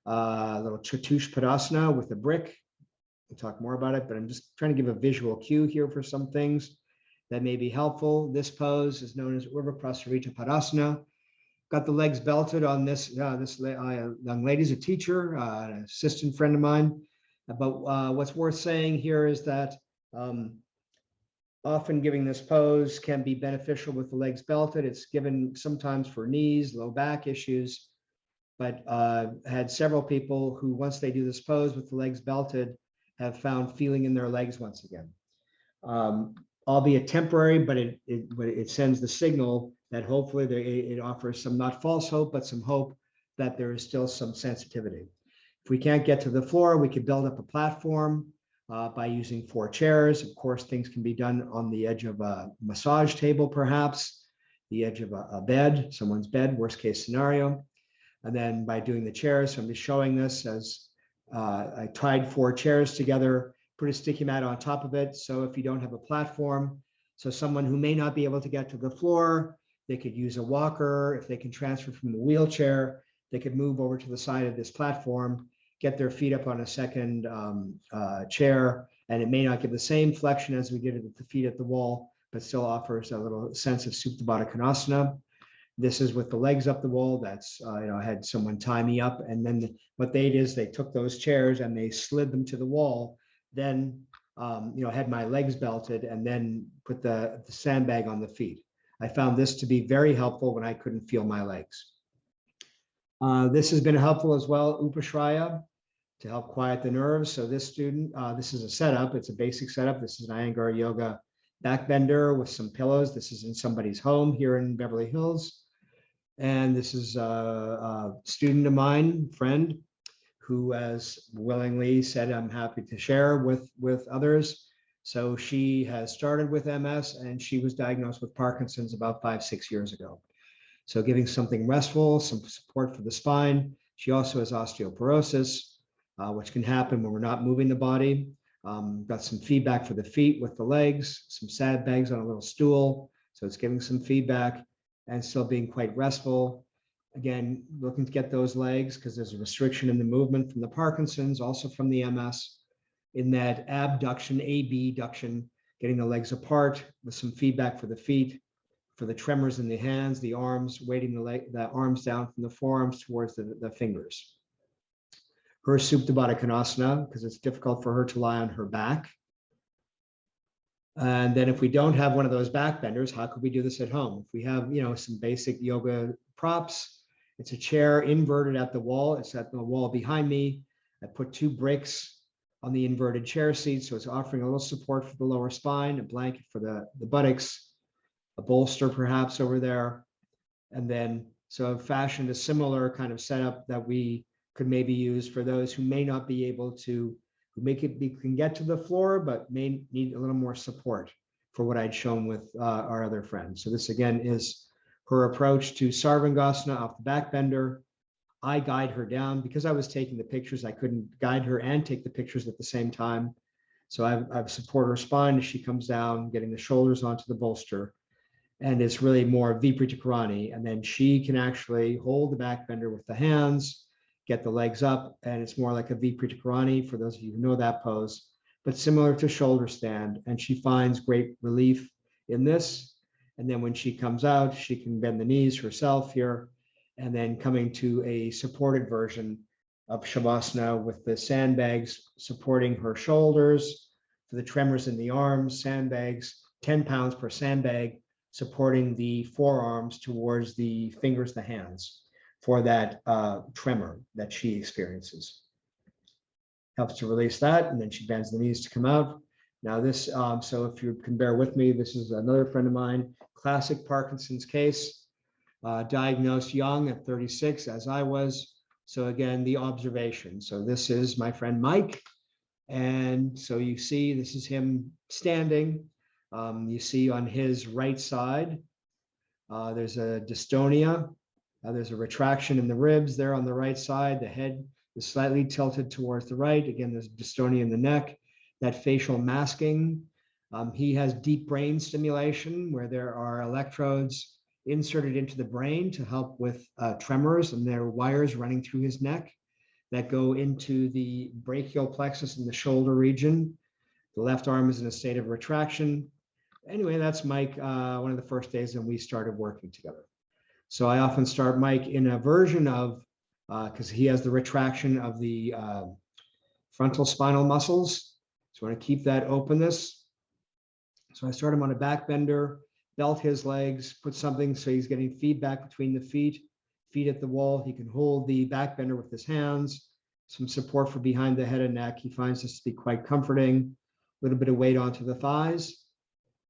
A little Chatush Padasana with a brick. We'll talk more about it, but I'm just trying to give a visual cue here for some things that may be helpful. This pose is known as Urdhva Prasarita Padasana. Got the legs belted on this. This young lady's a teacher, an assistant friend of mine. But what's worth saying here is that often giving this pose can be beneficial with the legs belted. It's given sometimes for knees, low back issues, but had several people who, once they do this pose with the legs belted, have found feeling in their legs once again. Albeit temporary, but it sends the signal that hopefully it offers some, not false hope, but some hope that there is still some sensitivity. If we can't get to the floor, we could build up a platform by using 4 chairs. Of course, things can be done on the edge of a massage table, perhaps, the edge of a bed, someone's bed, worst case scenario. And then by doing the chairs, so I'm just showing this as I tied 4 chairs together, put a sticky mat on top of it. So if you don't have a platform, so someone who may not be able to get to the floor, they could use a walker. If they can transfer from the wheelchair, they could move over to the side of this platform, get their feet up on a second chair, and it may not give the same flexion as we did at the feet at the wall, but still offers a little sense of Supta Baddha Konasana. This is with the legs up the wall. That's, I had someone tie me up, and then what they did is they took those chairs and they slid them to the wall, then, had my legs belted, and then put the sandbag on the feet. I found this to be very helpful when I couldn't feel my legs. This has been helpful as well, Upashraya, to help quiet the nerves. So this student, this is a setup. It's a basic setup. This is an Iyengar Yoga backbender with some pillows. This is in somebody's home here in Beverly Hills. And this is a student of mine, friend, who has willingly said, I'm happy to share with others. So she has started with MS and she was diagnosed with Parkinson's about 5-6 years ago. So giving something restful, some support for the spine. She also has osteoporosis, which can happen when we're not moving the body. Got some feedback for the feet with the legs, some sandbags on a little stool. So it's giving some feedback and still being quite restful. Again, looking to get those legs because there's a restriction in the movement from the Parkinson's, also from the MS, in that abduction, abduction, getting the legs apart with some feedback for the feet, for the tremors in the hands, the arms, weighting the arms down from the forearms towards the fingers. Her Supta Baddha Konasana, because it's difficult for her to lie on her back. And then if we don't have one of those back benders, how could we do this at home? If we have, some basic yoga props, it's a chair inverted at the wall. It's at the wall behind me. I put 2 bricks on the inverted chair seat. So it's offering a little support for the lower spine, a blanket for the buttocks, a bolster perhaps over there. And then, so I've fashioned a similar kind of setup that we could maybe use for those who may not be able to, can get to the floor, but may need a little more support for what I'd shown with our other friends. So this again is her approach to Sarvangasana off the back bender. I guide her down. Because I was taking the pictures, I couldn't guide her and take the pictures at the same time. So I've support her spine as she comes down, getting the shoulders onto the bolster. And it's really more Viparita Karani. And then she can actually hold the back bender with the hands, get the legs up, and it's more like a Viparita Karani for those of you who know that pose, but similar to shoulder stand. And she finds great relief in this. And then when she comes out, she can bend the knees herself here, and then coming to a supported version of Shavasana with the sandbags supporting her shoulders, for the tremors in the arms, sandbags, 10 pounds per sandbag, supporting the forearms towards the fingers, the hands, for that tremor that she experiences. Helps to release that, and then she bends the knees to come out. Now this, so if you can bear with me, this is another friend of mine, classic Parkinson's case, diagnosed young at 36, as I was. So again, the observation. So this is my friend Mike. And so you see, this is him standing. You see on his right side, there's a dystonia. There's a retraction in the ribs there on the right side. The head is slightly tilted towards the right. Again, there's dystonia in the neck, that facial masking. He has deep brain stimulation where there are electrodes inserted into the brain to help with tremors, and there are wires running through his neck that go into the brachial plexus in the shoulder region. The left arm is in a state of retraction. Anyway, that's Mike, one of the first days that we started working together. So I often start Mike in a version of, because he has the retraction of the frontal spinal muscles. So I want to keep that openness. So I start him on a back bender, belt his legs, put something so he's getting feedback between the feet at the wall. He can hold the back bender with his hands, some support for behind the head and neck. He finds this to be quite comforting, a little bit of weight onto the thighs.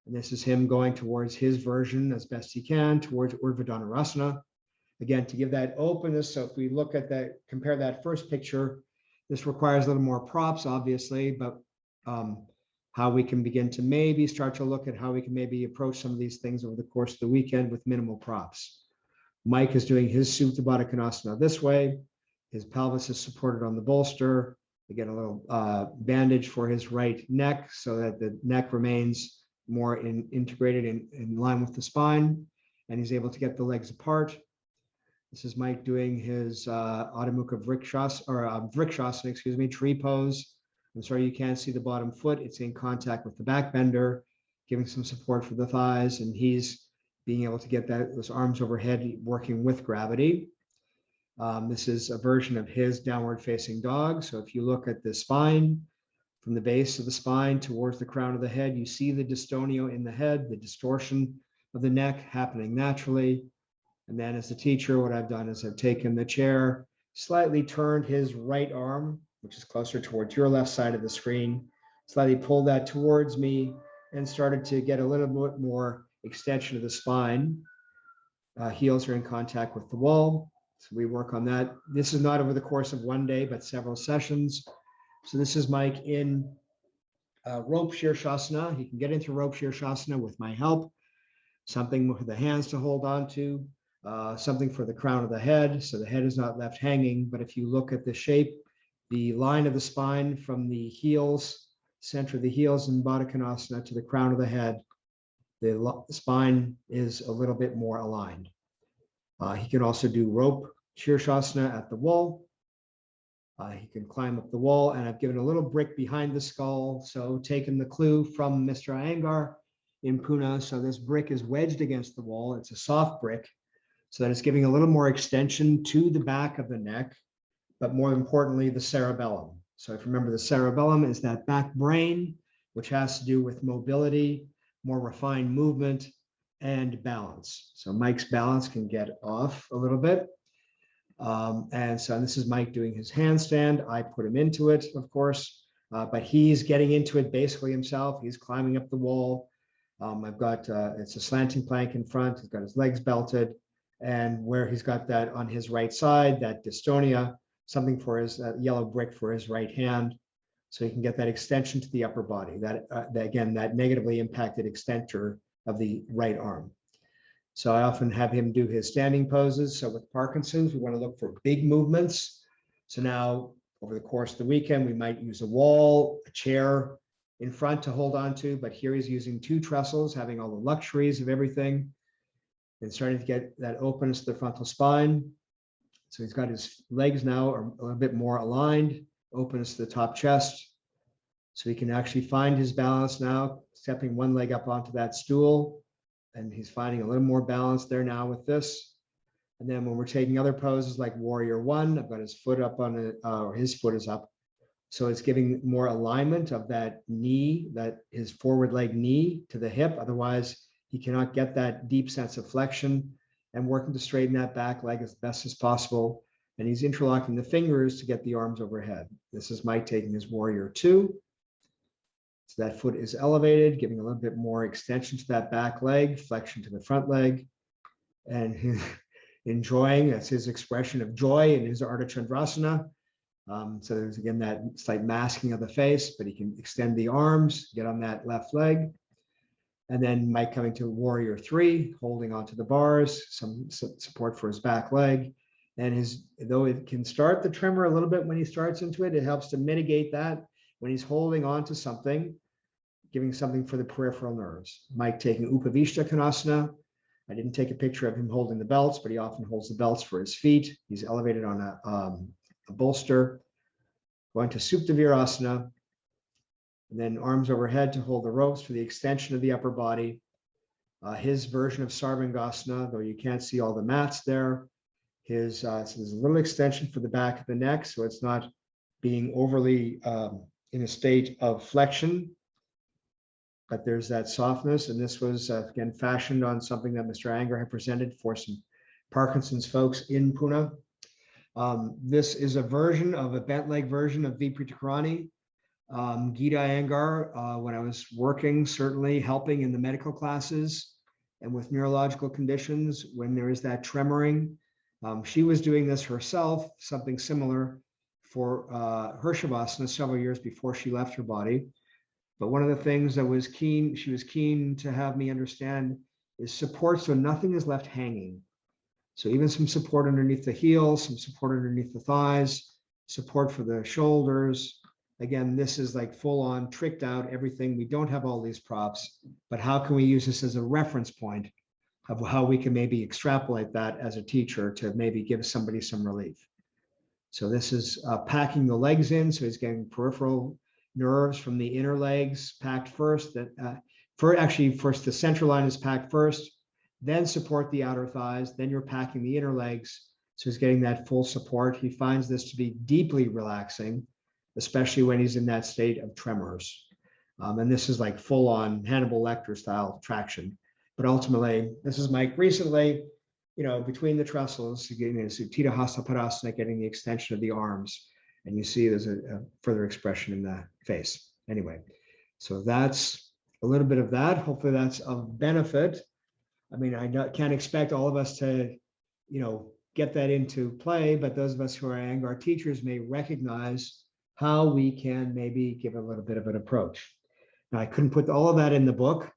And this is him going towards his version as best he can towards Urdhva Dhanurasana. Again, to give that openness. So if we look at that, compare that first picture, This requires a little more props, obviously, but how we can begin to maybe start to look at how we can maybe approach some of these things over the course of the weekend with minimal props. Mike is doing his Supta Baddha Konasana this way. His pelvis is supported on the bolster. We get a little bandage for his right neck so that the neck remains more integrated in line with the spine, and he's able to get the legs apart. This is Mike doing his Adho Mukha Vrikshasana, or Vrikshasana, excuse me, tree pose. I'm sorry you can't see the bottom foot. It's in contact with the back bender, giving some support for the thighs, and he's being able to get those arms overhead working with gravity. This is a version of his downward facing dog. So if you look at the spine, from the base of the spine towards the crown of the head, you see the dystonia in the head, the distortion of the neck happening naturally. And then as the teacher, what I've done is I've taken the chair, slightly turned his right arm, which is closer towards your left side of the screen, slightly pulled that towards me and started to get a little bit more extension of the spine. Heels are in contact with the wall. So we work on that. This is not over the course of one day, but several sessions. So this is Mike in rope Shirshasana. He can get into rope Shirshasana with my help. Something with the hands to hold on to, something for the crown of the head, so the head is not left hanging. But if you look at the shape, the line of the spine from the heels, center of the heels in Baddha Konasana to the crown of the head, the spine is a little bit more aligned. He can also do rope Shirshasana at the wall. He can climb up the wall, and I've given a little brick behind the skull. So taken the clue from Mr. Iyengar in Pune. So this brick is wedged against the wall. It's a soft brick, so that it's giving a little more extension to the back of the neck, but more importantly, the cerebellum. So if you remember, the cerebellum is that back brain, which has to do with mobility, more refined movement, and balance. So Mike's balance can get off a little bit. And so this is Mike doing his handstand. I put him into it, of course, but he's getting into it basically himself. He's climbing up the wall. I've got, it's a slanting plank in front. He's got his legs belted, and where he's got that on his right side, that dystonia, something for his yellow brick for his right hand. So he can get that extension to the upper body, that again, that negatively impacted extensor of the right arm. So I often have him do his standing poses. So with Parkinson's, we want to look for big movements. So now over the course of the weekend, we might use a wall, a chair in front to hold on to, but here he's using 2 trestles, having all the luxuries of everything and starting to get that openness to the frontal spine. So he's got his legs now are a little bit more aligned, openness to the top chest. So he can actually find his balance now, stepping one leg up onto that stool. And he's finding a little more balance there now with this. And then when we're taking other poses like Warrior One, I've got his foot up on it, or his foot is up. So it's giving more alignment of that knee, that his forward leg knee to the hip. Otherwise, he cannot get that deep sense of flexion, and working to straighten that back leg as best as possible. And he's interlocking the fingers to get the arms overhead. This is Mike taking his Warrior Two. So that foot is elevated, giving a little bit more extension to that back leg, flexion to the front leg, and enjoying, that's his expression of joy in his Ardha Chandrasana. So there's again that slight masking of the face, but he can extend the arms, get on that left leg. And then Mike coming to Warrior Three, holding onto the bars, some support for his back leg. And though it can start the tremor a little bit when he starts into it, it helps to mitigate that when he's holding on to something, giving something for the peripheral nerves. Mike taking Upavishta Konasana. I didn't take a picture of him holding the belts, but he often holds the belts for his feet. He's elevated on a bolster. Going to Supta Virasana, and then arms overhead to hold the ropes for the extension of the upper body. His version of Sarvangasana, though you can't see all the mats there, so there's a little extension for the back of the neck, so it's not being overly in a state of flexion, but there's that softness. And this was again fashioned on something that Mr. Iyengar had presented for some Parkinson's folks in Pune. This is a version of a bent leg version of Vipritakarani. Gita Iyengar, when I was working, certainly helping in the medical classes and with neurological conditions, when there is that tremoring, she was doing this herself, something similar for her Shavasana several years before she left her body. But one of the things that she was keen to have me understand is support so nothing is left hanging. So even some support underneath the heels, some support underneath the thighs, support for the shoulders. Again, this is like full on tricked out everything. We don't have all these props, but how can we use this as a reference point of how we can maybe extrapolate that as a teacher to maybe give somebody some relief? So this is packing the legs in. So he's getting peripheral nerves from the inner legs packed first. First the central line is packed first, then support the outer thighs, then you're packing the inner legs. So he's getting that full support. He finds this to be deeply relaxing, especially when he's in that state of tremors. And this is like full on Hannibal Lecter style traction. But ultimately, this is Mike recently, between the trestles, getting Suttita Hasta Padasana, getting the extension of the arms. And you see there's a further expression in the face. Anyway, so that's a little bit of that. Hopefully that's of benefit. I mean, can't expect all of us to, get that into play, but those of us who are Iyengar teachers may recognize how we can maybe give a little bit of an approach. Now, I couldn't put all of that in the book.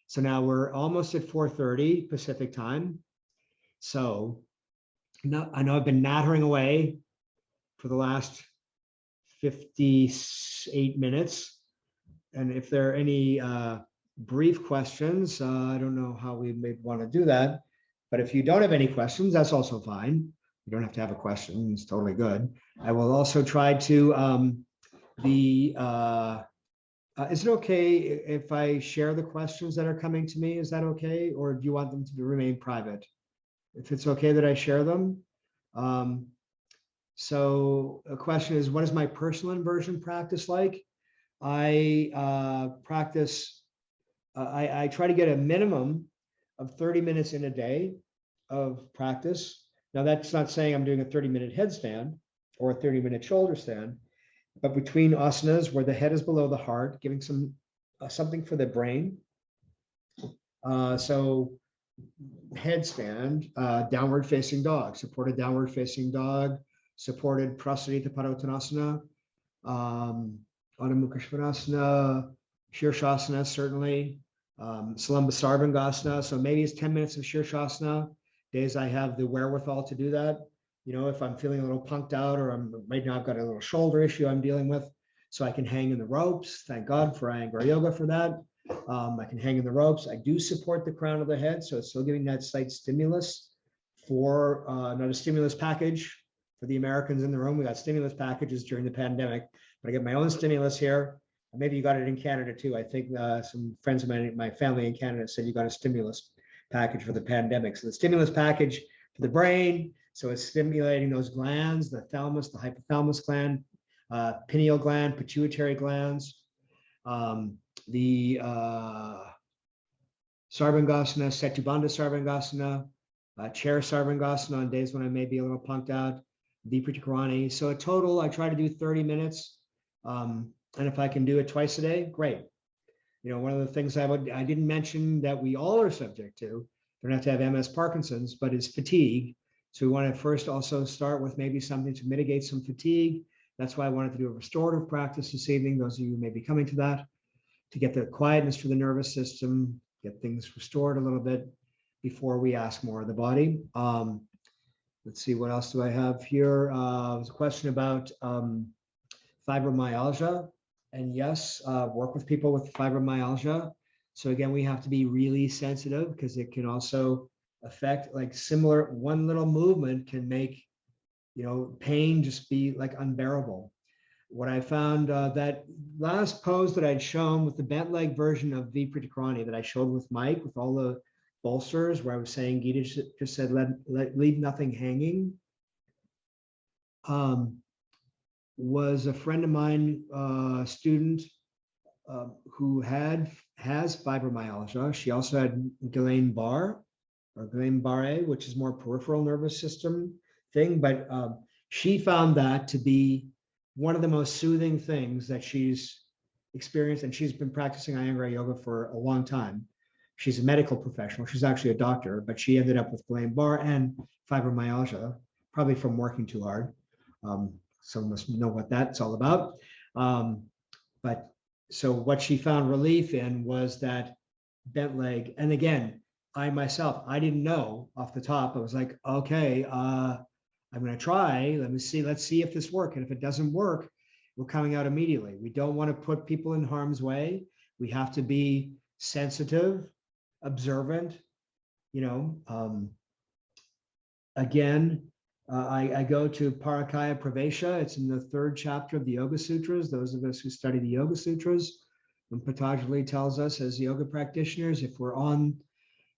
So now we're almost at 4:30 Pacific time. So I know I've been nattering away for the last 58 minutes. And if there are any brief questions, I don't know how we may want to do that. But if you don't have any questions, that's also fine. You don't have to have a question. It's totally good. I will also try to is it okay if I share the questions that are coming to me? Is that okay? Or do you want them to remain private? If it's okay that I share them. So a question is, what is my personal inversion practice like? I practice, I try to get a minimum of 30 minutes in a day of practice. Now that's not saying I'm doing a 30-minute headstand or a 30-minute shoulder stand, but between asanas where the head is below the heart, giving something for the brain. So headstand, downward facing dog, supported downward facing dog, supported Prasarita Padottanasana, Adho Mukha Svanasana, Shirshasana, certainly, Salamba Sarvangasana. So maybe it's 10 minutes of Shirshasana, days I have the wherewithal to do that. If I'm feeling a little punked out, or right now I've got a little shoulder issue I'm dealing with, so I can hang in the ropes. Thank God for Iyengar Yoga for that. I can hang in the ropes. I do support the crown of the head, so it's still giving that slight stimulus for not a stimulus package for the Americans in the room. We got stimulus packages during the pandemic, but I get my own stimulus here. Maybe you got it in Canada too. I think some friends of mine, my family in Canada, said you got a stimulus package for the pandemic. So the stimulus package for the brain. So it's stimulating those glands, the thalamus, the hypothalamus gland, pineal gland, pituitary glands, the Sarvangasana, Setubandha Sarvangasana, chair Sarvangasana on days when I may be a little punked out, Vipratikarani. So a total, I try to do 30 minutes. And if I can do it twice a day, great. One of the things I didn't mention that we all are subject to, don't have to have MS Parkinson's, but is fatigue. So we want to first also start with maybe something to mitigate some fatigue. That's why I wanted to do a restorative practice this evening. Those of you who may be coming to that, to get the quietness for the nervous system, get things restored a little bit before we ask more of the body. Let's see, what else do I have here? There's a question about fibromyalgia. And yes, work with people with fibromyalgia. So again, we have to be really sensitive because it can also affect, like, similar, one little movement can make, pain just be like unbearable. What I found, that last pose that I'd shown with the bent leg version of Vipratikarani that I showed with Mike, with all the bolsters, where I was saying, Gita just said, leave nothing hanging, was a friend of mine, student, who has fibromyalgia. She also had Guillain-Barré, which is more peripheral nervous system thing, but she found that to be one of the most soothing things that she's experienced, and she's been practicing Iyengar Yoga for a long time. She's a medical professional. She's actually a doctor, but she ended up with Guillain-Barré and fibromyalgia, probably from working too hard. some of us know what that's all about. But so what she found relief in was that bent leg. And again, I myself, I didn't know off the top. I was like, okay, I'm going to try. Let's see if this works. And if it doesn't work, we're coming out immediately. We don't want to put people in harm's way. We have to be sensitive, observant, again, I go to Parakaya Pravesha. It's in the 3rd chapter of the Yoga Sutras. Those of us who study the Yoga Sutras, when Patanjali tells us as yoga practitioners, if we're on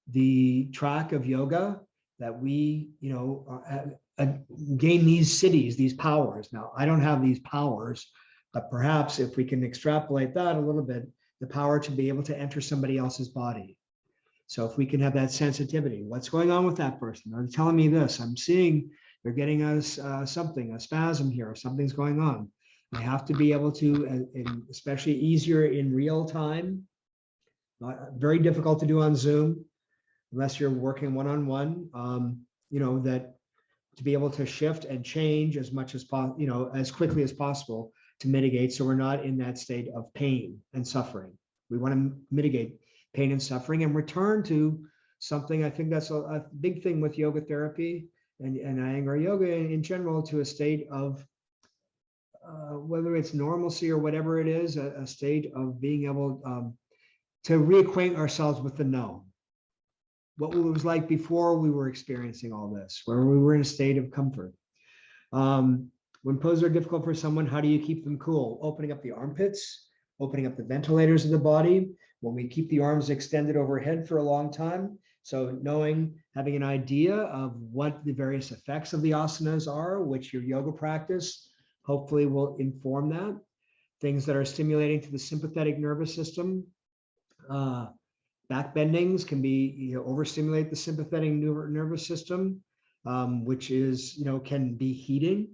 the track of yoga, that we, gain these siddhis, these powers. Now, I don't have these powers, but perhaps if we can extrapolate that a little bit, the power to be able to enter somebody else's body. So if we can have that sensitivity, what's going on with that person? They're telling me this. I'm seeing they're getting us something, a spasm here, or something's going on. I have to be able to, and especially easier in real time, very difficult to do on Zoom, unless you're working one-on-one, that to be able to shift and change as much as possible, as quickly as possible to mitigate, so we're not in that state of pain and suffering. We want to mitigate pain and suffering and return to something. I think that's a big thing with yoga therapy and Iyengar yoga in general, to a state of whether it's normalcy or whatever it is, a state of being able to reacquaint ourselves with the known. What it was like before we were experiencing all this, where we were in a state of comfort. When poses are difficult for someone, how do you keep them cool? Opening up the armpits, opening up the ventilators of the body. When we keep the arms extended overhead for a long time, so having an idea of what the various effects of the asanas are, which your yoga practice hopefully will inform that. Things that are stimulating to the sympathetic nervous system. Back bendings can be, overstimulate the sympathetic nervous system, which is, can be heating.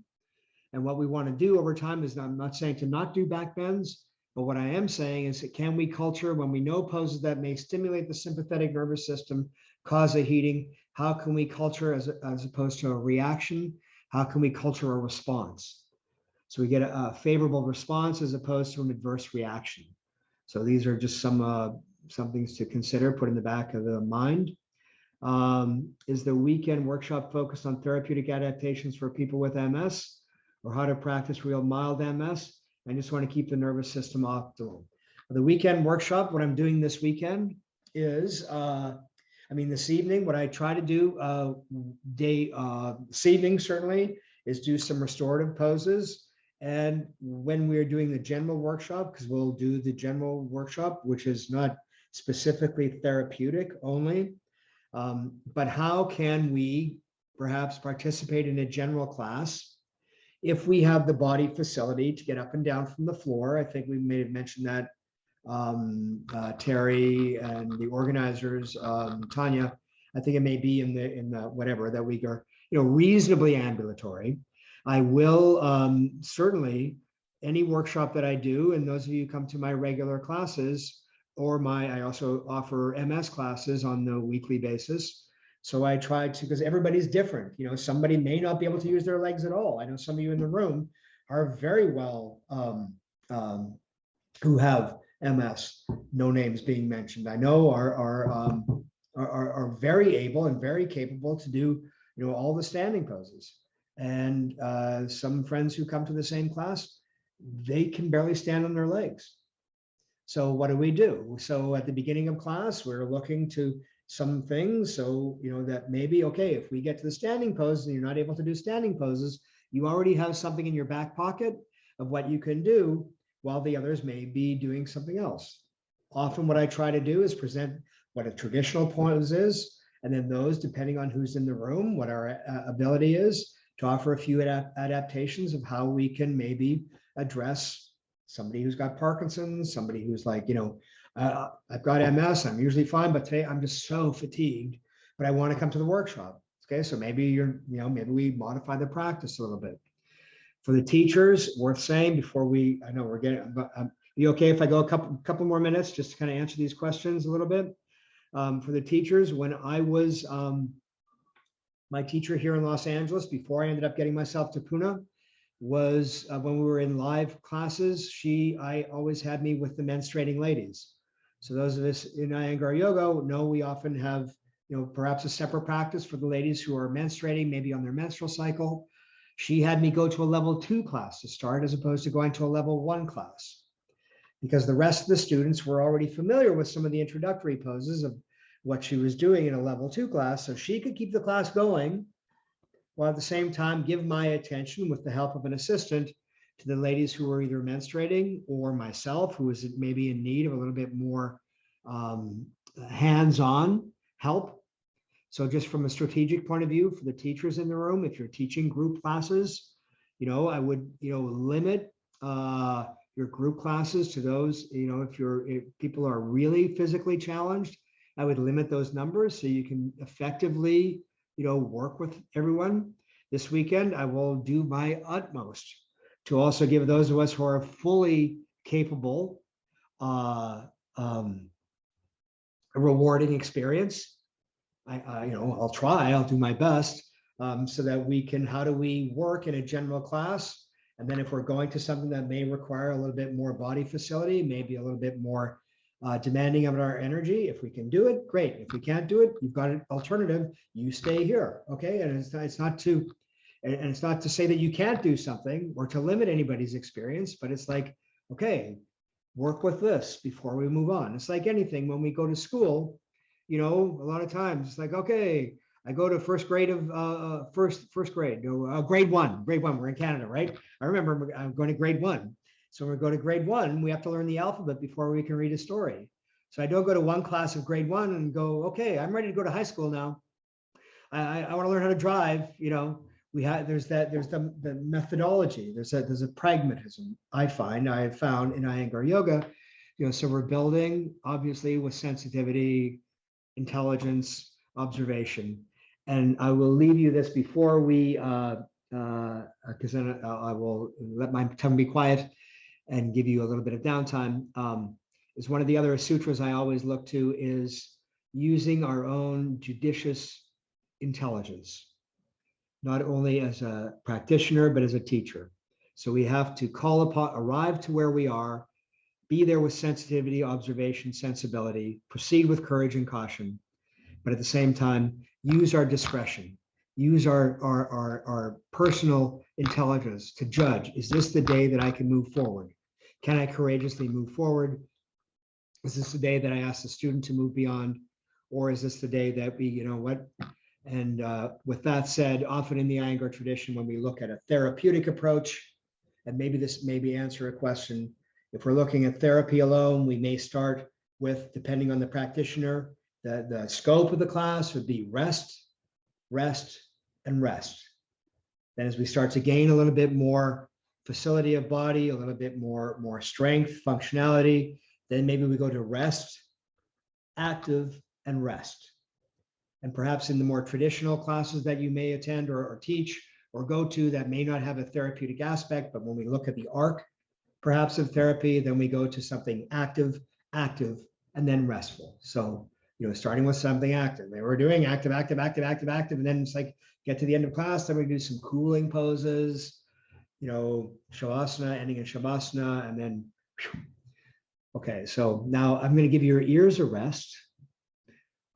And what we want to do over time is, I'm not saying to not do back bends, but what I am saying is, can we culture, when we know poses that may stimulate the sympathetic nervous system, cause a heating, how can we culture as opposed to a reaction? How can we culture a response? So we get a favorable response as opposed to an adverse reaction. So these are just some things to consider, put in the back of the mind. Is the weekend workshop focused on therapeutic adaptations for people with MS, or how to practice real mild MS? I just want to keep the nervous system optimal. The weekend workshop, what I'm doing this weekend is, this evening, what I try to do this evening certainly is do some restorative poses. And when we're doing the general workshop, because we'll do the general workshop, which is not specifically therapeutic only, but how can we perhaps participate in a general class if we have the body facility to get up and down from the floor? I think we may have mentioned that, Terry and the organizers, Tanya, I think it may be in the whatever that we are, reasonably ambulatory. I will certainly, any workshop that I do, and those of you who come to my regular classes, or I also offer MS classes on the weekly basis. So I try to, because everybody's different. Somebody may not be able to use their legs at all. I know some of you in the room are very well, who have MS, no names being mentioned, I know are very able and very capable to do, all the standing poses. And some friends who come to the same class, they can barely stand on their legs. So what do? So at the beginning of class, we're looking to some things, so that maybe, okay, if we get to the standing pose and you're not able to do standing poses, you already have something in your back pocket of what you can do, while the others may be doing something else. Often what I try to do is present what a traditional pose is, and then those, depending on who's in the room, what our ability is, to offer a few adaptations of how we can maybe address somebody who's got Parkinson's, somebody who's like, I've got MS, I'm usually fine, but today I'm just so fatigued, but I want to come to the workshop. Okay, so maybe maybe we modify the practice a little bit. For the teachers, worth saying before I know we're getting, but you okay if I go a couple more minutes just to kind of answer these questions a little bit? For the teachers, when I was my teacher here in Los Angeles, before I ended up getting myself to Pune, was when we were in live classes, I always had me with the menstruating ladies. So those of us in Iyengar Yoga know we often have, perhaps a separate practice for the ladies who are menstruating, maybe on their menstrual cycle. She had me go to a level 2 class to start, as opposed to going to a level 1 class, because the rest of the students were already familiar with some of the introductory poses of what she was doing in a level 2 class. So she could keep the class going while at the same time give my attention, with the help of an assistant, to the ladies who were either menstruating or myself, who was maybe in need of a little bit more hands-on help. So just from a strategic point of view for the teachers in the room, if you're teaching group classes, I would, limit your group classes to those, if people are really physically challenged, I would limit those numbers so you can effectively, work with everyone. This weekend, I will do my utmost to also give those of us who are fully capable a rewarding experience. I'll try, I'll do my best, so that we can, how do we work in a general class? And then if we're going to something that may require a little bit more body facility, maybe a little bit more demanding of our energy, if we can do it, great. If we can't do it, you've got an alternative, you stay here, okay? And it's not to say that you can't do something or to limit anybody's experience, but it's like, okay, work with this before we move on. It's like anything when we go to school, a lot of times it's like, okay, I go to first grade of first grade, grade one. We're in Canada, right? I remember I'm going to grade 1. So when we go to grade 1, we have to learn the alphabet before we can read a story. So I don't go to one class of grade 1 and go, okay, I'm ready to go to high school now. I want to learn how to drive. There's the methodology. There's a pragmatism I have found in Iyengar Yoga. So we're building obviously with sensitivity, intelligence, observation. And I will leave you this before we, because then I will let my tongue be quiet and give you a little bit of downtime. Is one of the other sutras I always look to is using our own judicious intelligence, not only as a practitioner, but as a teacher. So we have to arrive to where we are, be there with sensitivity, observation, sensibility, proceed with courage and caution, but at the same time, use our discretion, use our personal intelligence to judge, is this the day that I can move forward? Can I courageously move forward? Is this the day that I ask the student to move beyond? Or is this the day that we, And with that said, often in the Iyengar tradition, when we look at a therapeutic approach, and maybe this maybe answer a question, if we're looking at therapy alone, we may start with, depending on the practitioner, the scope of the class would be rest, rest, and rest. Then as we start to gain a little bit more facility of body, a little bit more strength, functionality, then maybe we go to rest, active, and rest. And perhaps in the more traditional classes that you may attend or teach or go to that may not have a therapeutic aspect, but when we look at the arc, perhaps of therapy, then we go to something active, and then restful. So, starting with something active. They were doing active, and then it's like, get to the end of class, then we do some cooling poses, shavasana, ending in shavasana, and then, okay, so now I'm going to give your ears a rest.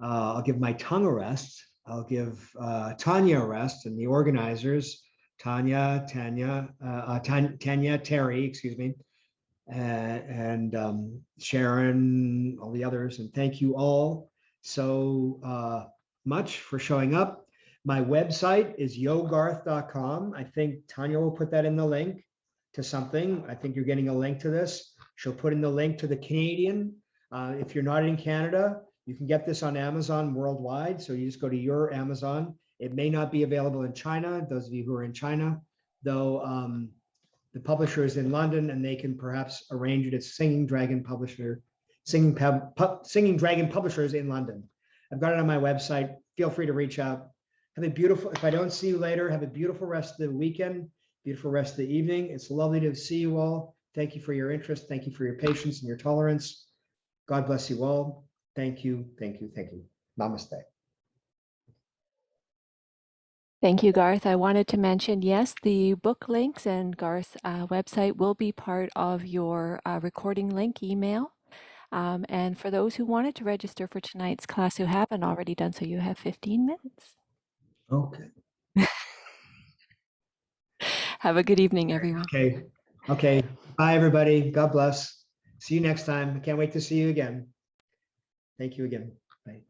I'll give my tongue a rest. I'll give Tanya a rest, and the organizers, Tanya, Terry, excuse me, and Sharon, all the others, and thank you all so much for showing up. My website is yogarth.com. I think Tanya will put that in the link to something. I think you're getting a link to this. She'll put in the link to the Canadian. If you're not in Canada, you can get this on Amazon worldwide. So you just go to your Amazon. It may not be available in China, those of you who are in China, though the publisher is in London and they can perhaps arrange it. It's Singing Dragon Publishers in London. I've got it on my website. Feel free to reach out. Have a beautiful, if I don't see you later, have a beautiful rest of the weekend, beautiful rest of the evening. It's lovely to see you all. Thank you for your interest. Thank you for your patience and your tolerance. God bless you all. Thank you, thank you, thank you. Namaste. Thank you, Garth. I wanted to mention, yes, the book links and Garth's website will be part of your recording link email. And for those who wanted to register for tonight's class who haven't already done so, you have 15 minutes. Okay. Have a good evening, everyone. Okay. Okay. Bye, everybody. God bless. See you next time. I can't wait to see you again. Thank you again. Bye.